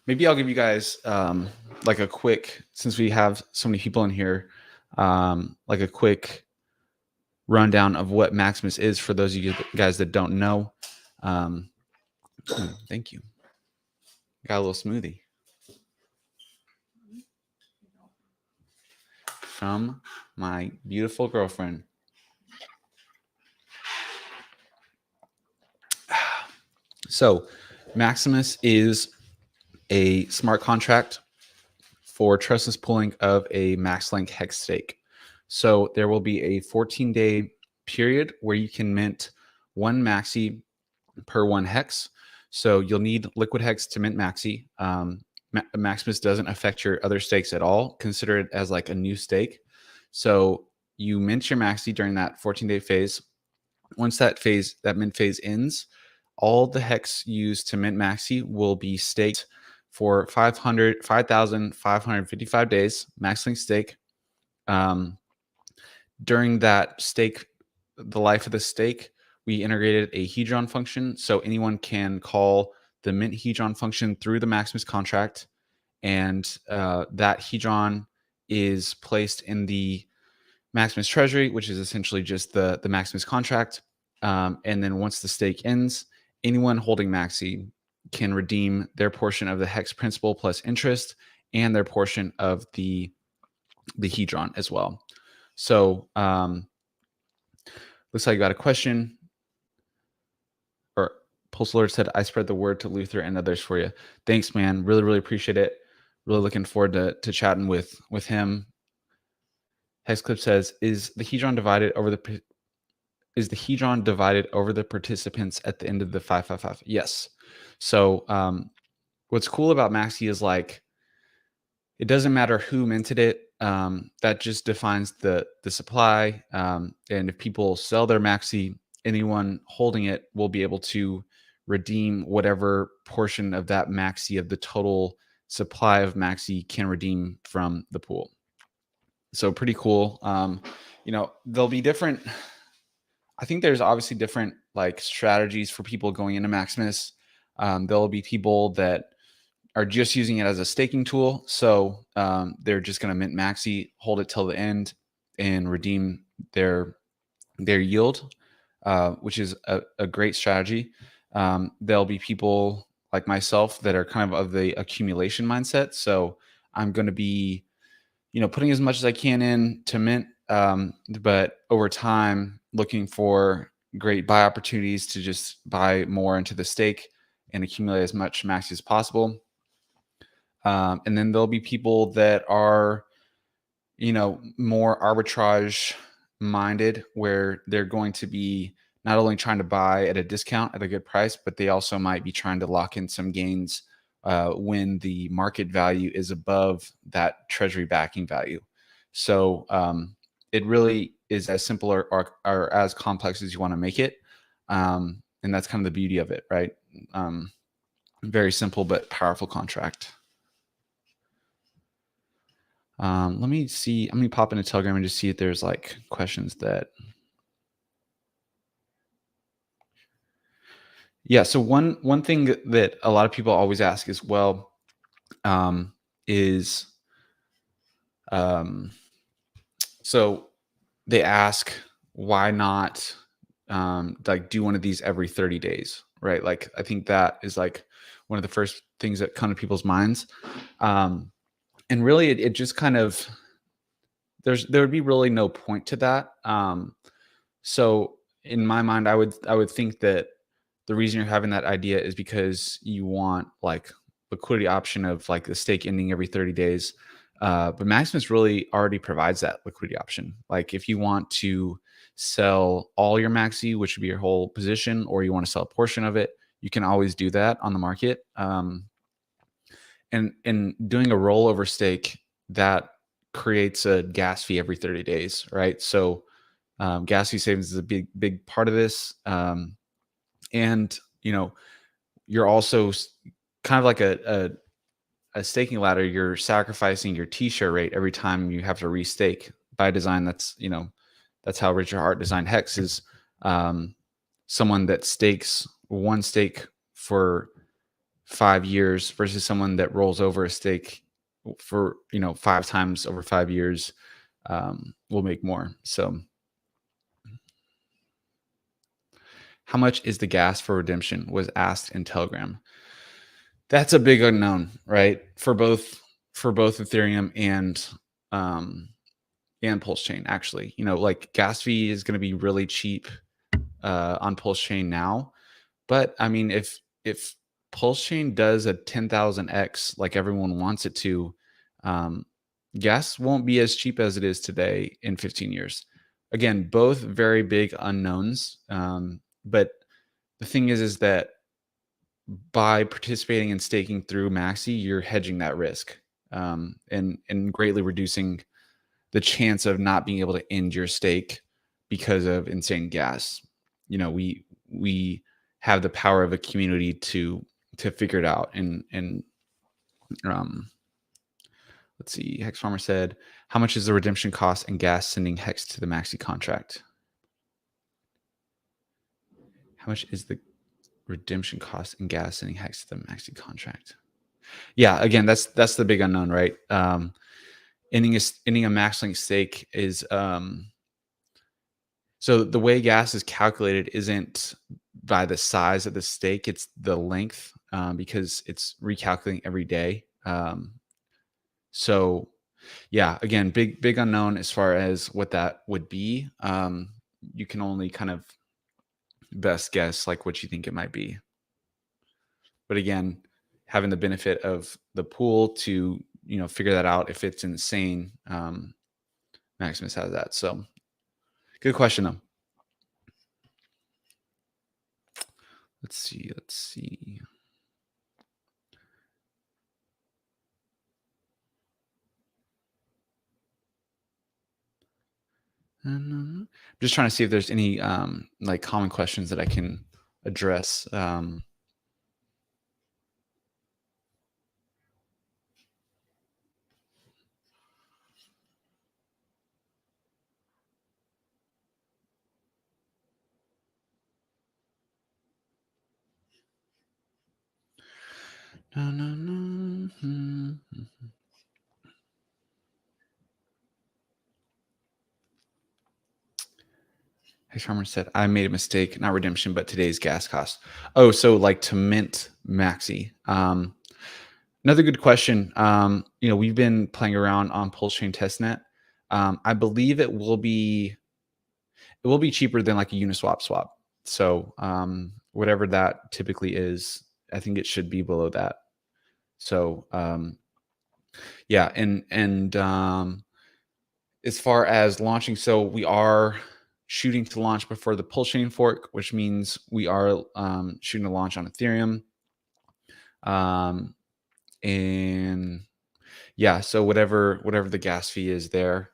Maybe I'll give you guys like a quick, since we have so many people in here, like a quick rundown of what Maximus is for those of you guys that don't know. Thank you. Got a little smoothie from my beautiful girlfriend. So Maximus is a smart contract for trustless pooling of a MaxLink hex stake. So there will be a 14-day period where you can mint one Maxi per one hex. So you'll need liquid hex to mint Maxi. Maximus doesn't affect your other stakes at all. Consider it as like a new stake. So you mint your Maxi during that 14-day phase. Once that mint phase ends, all the hex used to mint Maxi will be staked for 5,555 days, MaxLink stake. During that stake, the life of the stake, we integrated a Hedron function, so anyone can call the mint hedron function through the Maximus contract, and that hedron is placed in the Maximus treasury, which is essentially just the Maximus contract. And then once the stake ends, anyone holding MAXI can redeem their portion of the hex principal plus interest and their portion of the hedron as well. So looks like you got a question. Or Pulse Lord said, I spread the word to Luther and others for you. Thanks, man. Really, really appreciate it. Really looking forward to chatting with him. Hexclip says, is the hedron divided over the participants at the end of the 555? Yes. So what's cool about MAXI is like, it doesn't matter who minted it. That just defines the supply. And if people sell their MAXI, anyone holding it will be able to redeem whatever portion of that MAXI of the total supply of MAXI can redeem from the pool. So pretty cool. There'll be different. I think there's obviously different like strategies for people going into Maximus. There'll be people that are just using it as a staking tool. So they're just going to mint MAXI, hold it till the end, and redeem their yield, which is a great strategy. There'll be people like myself that are kind of the accumulation mindset. So I'm going to be, putting as much as I can in to mint, but over time looking for great buy opportunities to just buy more into the stake and accumulate as much MAXI as possible. And then there'll be people that are, more arbitrage minded, where they're going to be not only trying to buy at a discount at a good price, but they also might be trying to lock in some gains when the market value is above that treasury backing value. So it really is as simple or as complex as you want to make it. And that's kind of the beauty of it, right? Very simple but powerful contract. Let me see. I'm going to pop into Telegram and just see if there's like questions that. Yeah. So one thing that a lot of people always ask as well is, so they ask, why not like do one of these every 30 days, right? Like, I think that is like one of the first things that come to people's minds. And really it just kind of, there would be really no point to that. So in my mind, I would think that the reason you're having that idea is because you want like liquidity option of like the stake ending every 30 days. But Maximus really already provides that liquidity option. Like if you want to sell all your MAXI, which would be your whole position, or you want to sell a portion of it, you can always do that on the market. And doing a rollover stake, that creates a gas fee every 30 days, right? So gas fee savings is a big part of this. And you're also kind of like a staking ladder. You're sacrificing your T-share rate every time you have to restake. By design, that's how Richard Hart designed Hex, is someone that stakes one stake for 5 years versus someone that rolls over a stake for 5 times over 5 years will make more. So how much is the gas for redemption was asked in Telegram. That's a big unknown, right? For both Ethereum and Pulse Chain, actually. Like gas fee is going to be really cheap on Pulse Chain now. But I mean, if Pulse Chain does a 10,000x like everyone wants it to, gas won't be as cheap as it is today in 15 years. Again, both very big unknowns. But the thing is that by participating in staking through MAXI, you're hedging that risk and greatly reducing the chance of not being able to end your stake because of insane gas. We have the power of a community to figure it out. And let's see, Hex Farmer said, how much is the redemption cost and gas sending Hex to the MAXI contract? How much is the redemption cost and gas sending hex to the MAXI contract. Yeah, again, that's the big unknown, right? Ending a max link stake is so the way gas is calculated isn't by the size of the stake, it's the length, because it's recalculating every day. So yeah, again, big unknown as far as what that would be. You can only kind of best guess like what you think it might be. But again, having the benefit of the pool to, figure that out if it's insane, Maximus has that. So good question though. Let's see. I'm just trying to see if there's any like common questions that I can address. Hex Farmer said, I made a mistake, not redemption, but today's gas cost. Oh, so like to mint Maxi. Another good question. We've been playing around on Pulse Chain Testnet. I believe it will be cheaper than like a Uniswap swap. So whatever that typically is, I think it should be below that. So yeah, and as far as launching, so we are shooting to launch before the Pulse Chain fork, which means we are shooting to launch on Ethereum. And yeah, so whatever the gas fee is there.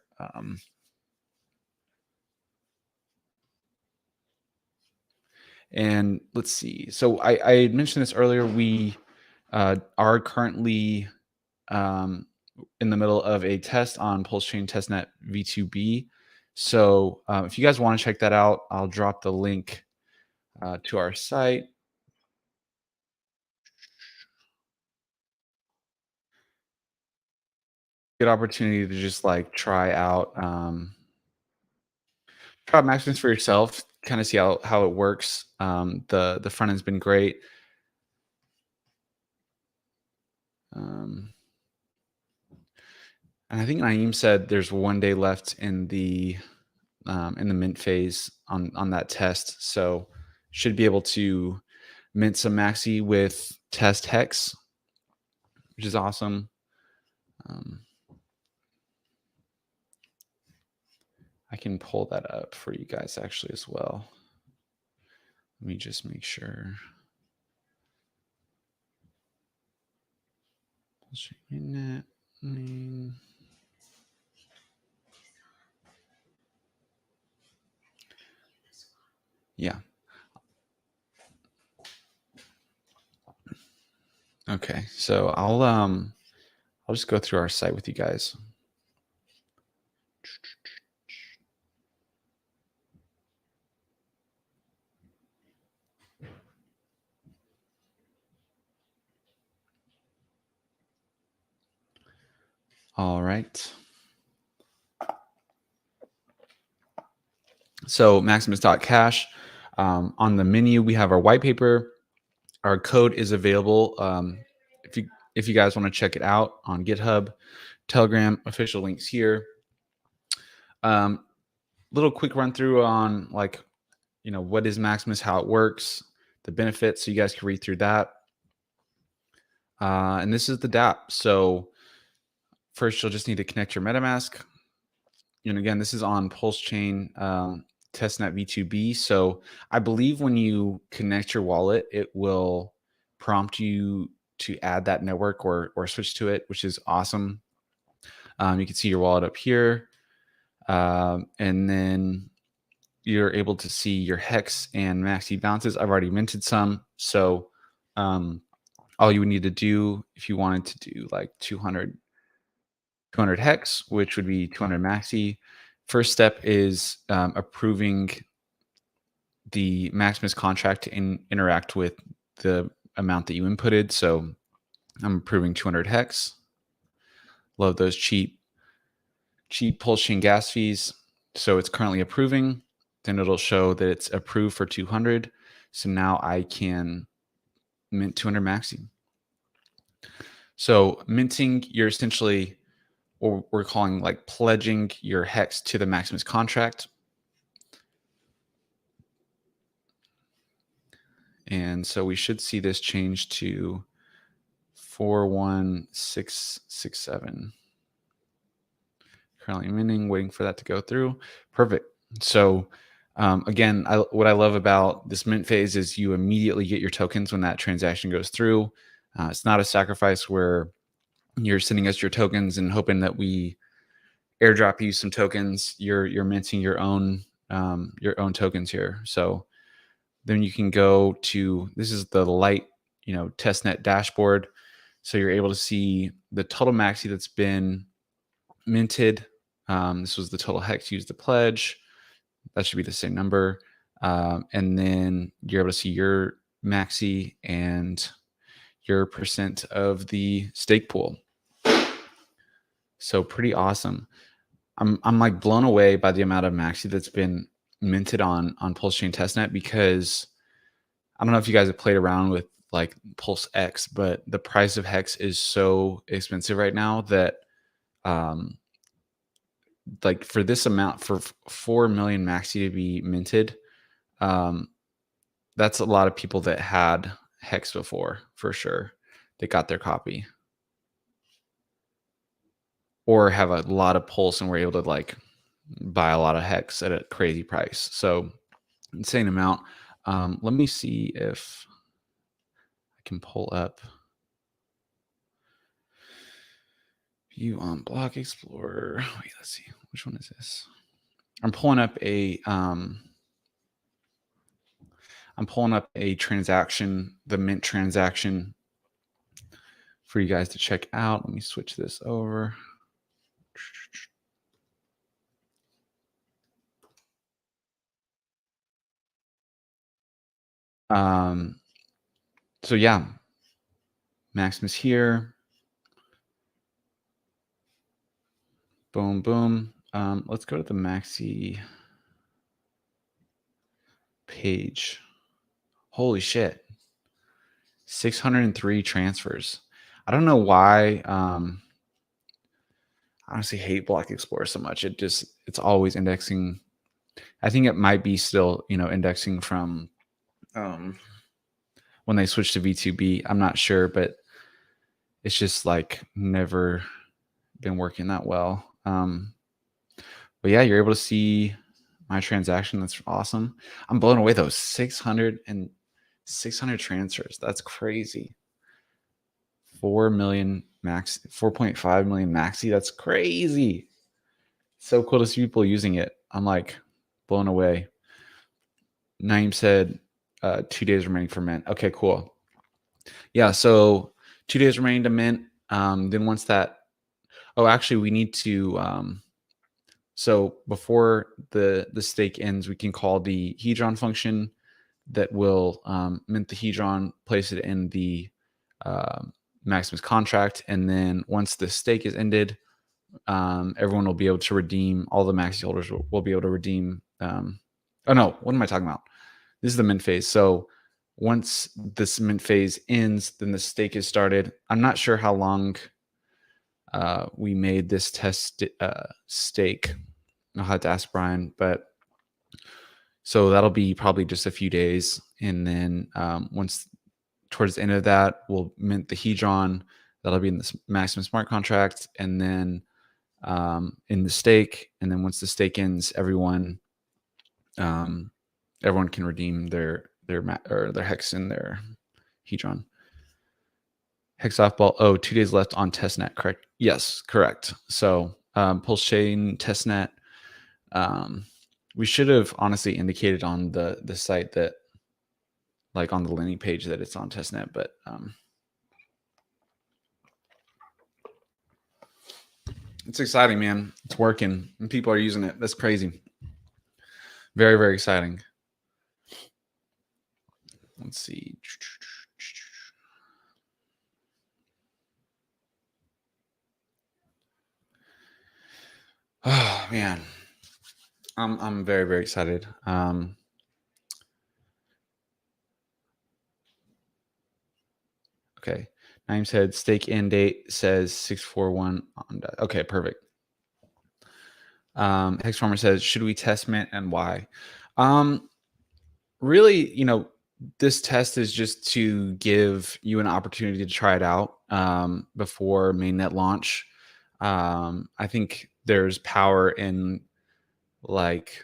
And let's see. So I had mentioned this earlier. We are currently in the middle of a test on Pulse Chain Testnet V2B. So if you guys want to check that out, I'll drop the link to our site. Good opportunity to just like try out Maximus for yourself, kind of see how it works. The front end's been great. And I think Naeem said there's 1 day left in the mint phase on that test, so should be able to mint some Maxi with test hex, which is awesome. I can pull that up for you guys actually as well. Let me just make sure. Yeah. Okay, so I'll just go through our site with you guys. All right. So Maximus.cash. On the menu, we have our white paper. Our code is available. If you guys want to check it out on GitHub, Telegram, official links here. Little quick run through on like, what is Maximus, how it works, the benefits, so you guys can read through that. And this is the dApp. So first, you'll just need to connect your MetaMask. And again, this is on Pulse Chain Testnet V2B. So I believe when you connect your wallet, it will prompt you to add that network or switch to it, which is awesome. You can see your wallet up here. And then you're able to see your Hex and Maxi balances. I've already minted some. So all you would need to do if you wanted to do like 200 Hex, which would be 200 Maxi. First step is approving the Maximus contract to interact with the amount that you inputted. So I'm approving 200 hex. Love those cheap pulse chain gas fees. So it's currently approving. Then it'll show that it's approved for 200. So now I can mint 200 Maxi. So minting, you're essentially, what we're calling like pledging your hex to the Maximus contract. And so we should see this change to 41667. Currently minting, waiting for that to go through. Perfect. So again, what I love about this mint phase is you immediately get your tokens when that transaction goes through. It's not a sacrifice where you're sending us your tokens and hoping that we airdrop you some tokens. You're minting your own tokens here. So then you can go to, this is the light, testnet dashboard. So you're able to see the total Maxi that's been minted. This was the total hex used to pledge. That should be the same number. And then you're able to see your Maxi and your percent of the stake pool. So pretty awesome. I'm like blown away by the amount of Maxi that's been minted on Pulse Chain Testnet, because I don't know if you guys have played around with like Pulse X, but the price of hex is so expensive right now that like for this amount, for 4 million Maxi to be minted, that's a lot of people that had hex before, for sure. They got their copy, or have a lot of pulse and were able to like buy a lot of hex at a crazy price. So insane amount. Let me see if I can pull up view on Block Explorer. Wait, let's see. Which one is this? I'm pulling up a transaction, the mint transaction, for you guys to check out. Let me switch this over. So yeah, Maximus here. Boom, boom. Let's go to the Maxi page. Holy shit. 603 transfers. I don't know why. I honestly hate Block Explorer so much. It's always indexing. I think it might be still, indexing from when they switched to V2B. I'm not sure, but it's just like never been working that well. But yeah, you're able to see my transaction. That's awesome. I'm blown away though. 600 transfers. That's crazy. 4 million max, 4.5 million Maxi. That's crazy. So cool to see people using it. I'm like blown away. Naeem said 2 days remaining for mint. Okay, cool. Yeah, so 2 days remaining to mint. Then once that, actually we need to, so before the stake ends, we can call the Hedron function that will mint the Hedron, place it in the Maximus contract, and then once the stake is ended, everyone will be able to redeem. All the Maxi holders will be able to redeem. Oh no, what am I talking about? This is the mint phase. So once this mint phase ends, then the stake is started. I'm not sure how long we made this test stake. I'll have to ask Brian, but so that'll be probably just a few days. And then once towards the end of that, we'll mint the Hedron. That'll be in the Maximus smart contract, and then in the stake. And then once the stake ends, everyone can redeem their hex in their Hedron. Hex off ball. 2 days left on testnet. Correct. Yes, correct. So Pulse Chain testnet. We should have honestly indicated on the site that, like on the landing page, that it's on testnet, but it's exciting, man. It's working and people are using it. That's crazy. Very, very exciting. let's see. Oh man, I'm very, very excited. Okay, Naeem said stake end date says 641 on that. Okay, perfect. Hex Farmer says, should we test mint and why? Really, this test is just to give you an opportunity to try it out before mainnet launch. I think there's power in like,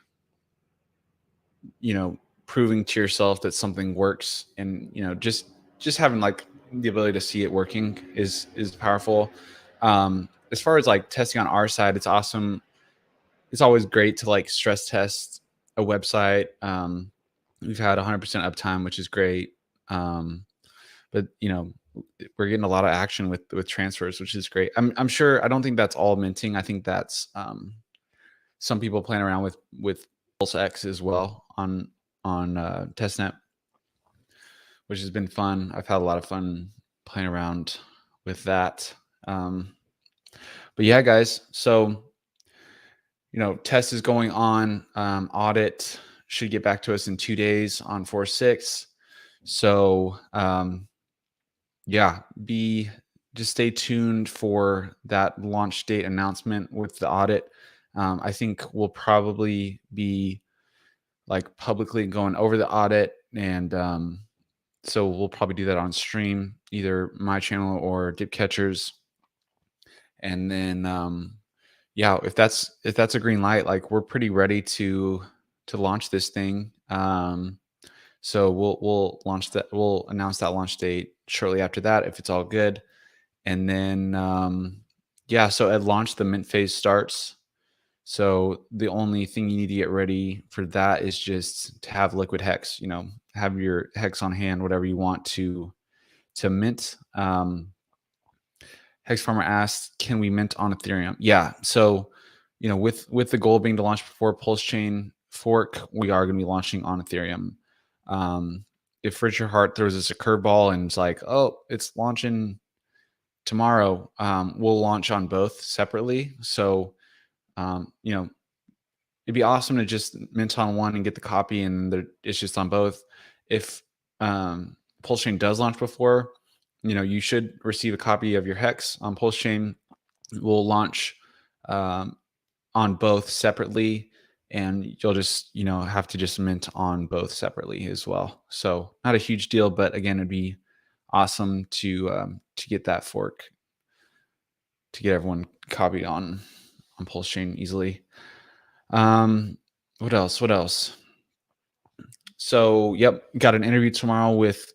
proving to yourself that something works, and just having like the ability to see it working is powerful. As far as like testing on our side, it's awesome. It's always great to like stress test a website. We've had 100% uptime, which is great. But we're getting a lot of action with transfers, which is great. I'm sure. I don't think that's all minting. I think that's some people playing around with Pulse X as well on testnet, which has been fun. I've had a lot of fun playing around with that. But yeah, guys. So test is going on. Audit should get back to us in 2 days on 4/6. So yeah, just stay tuned for that launch date announcement with the audit. I think we'll probably be like publicly going over the audit, and so we'll probably do that on stream, either my channel or Dip Catchers. And then yeah, if that's a green light, like we're pretty ready to launch this thing. So we'll launch that. We'll announce that launch date shortly after that if it's all good. And then yeah, so at launch the mint phase starts. So the only thing you need to get ready for that is just to have liquid hex. Have your hex on hand, whatever you want to mint. Hex Farmer asked, can we mint on Ethereum? Yeah. So, with the goal being to launch before Pulse Chain fork, we are going to be launching on Ethereum. If Richard Hart throws us a curveball and it's like, oh, it's launching tomorrow, we'll launch on both separately. So, it'd be awesome to just mint on one and get the copy, and it's just on both. If Pulse Chain does launch before, you should receive a copy of your hex on Pulse Chain. We'll launch on both separately, and you'll just have to just mint on both separately as well. So not a huge deal, but again, it'd be awesome to get that fork, to get everyone copied on Pulse Chain easily. What else? So yep, got an interview tomorrow with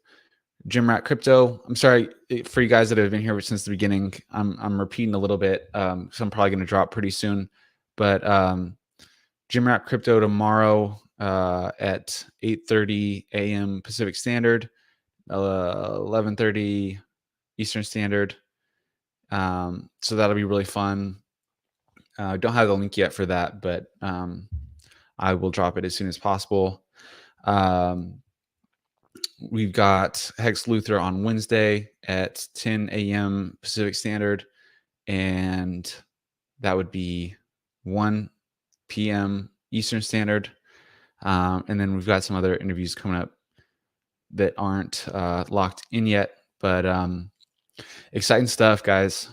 Jim Rat Crypto. I'm sorry for you guys that have been here since the beginning. I'm repeating a little bit, so I'm probably going to drop pretty soon. But Jim Rat Crypto tomorrow at 8:30 a.m. Pacific Standard, 11:30 Eastern Standard. So that'll be really fun. Don't have the link yet for that, but I will drop it as soon as possible. We've got Hex Luther on Wednesday at 10 a.m. Pacific Standard, and that would be 1 p.m. Eastern Standard. And then we've got some other interviews coming up that aren't locked in yet, but exciting stuff, guys.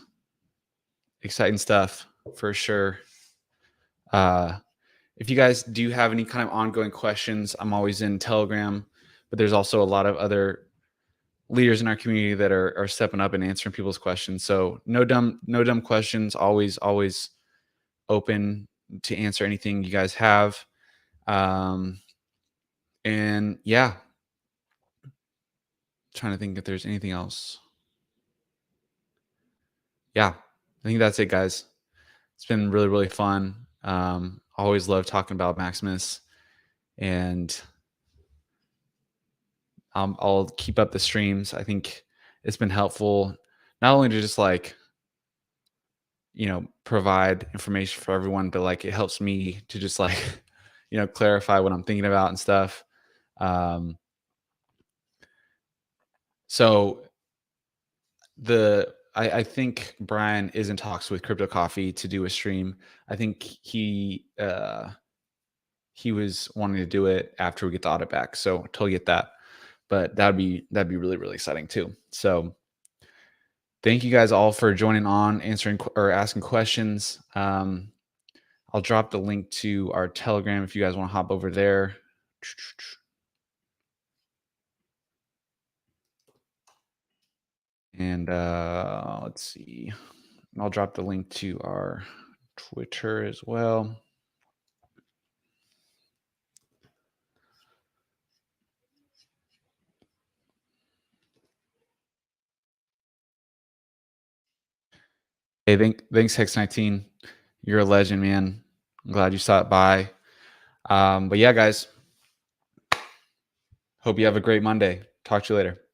Exciting stuff for sure. If you guys do have any kind of ongoing questions, I'm always in Telegram, but there's also a lot of other leaders in our community that are stepping up and answering people's questions. So no dumb questions. Always open to answer anything you guys have. And yeah, trying to think if there's anything else. Yeah, I think that's it, guys. It's been really, really fun. Always love talking about Maximus, and I'll keep up the streams. I think it's been helpful not only to just like, provide information for everyone, but like it helps me to just like, clarify what I'm thinking about and stuff. So I think Brian is in talks with Crypto Coffee to do a stream. I think he was wanting to do it after we get the audit back. So totally get that. But that'd be really, really exciting too. So thank you guys all for joining on, answering or asking questions. I'll drop the link to our Telegram if you guys want to hop over there. And let's see. I'll drop the link to our Twitter as well. Hey, thanks Hex19. You're a legend, man. I'm glad you stopped by. But yeah, guys, hope you have a great Monday. Talk to you later.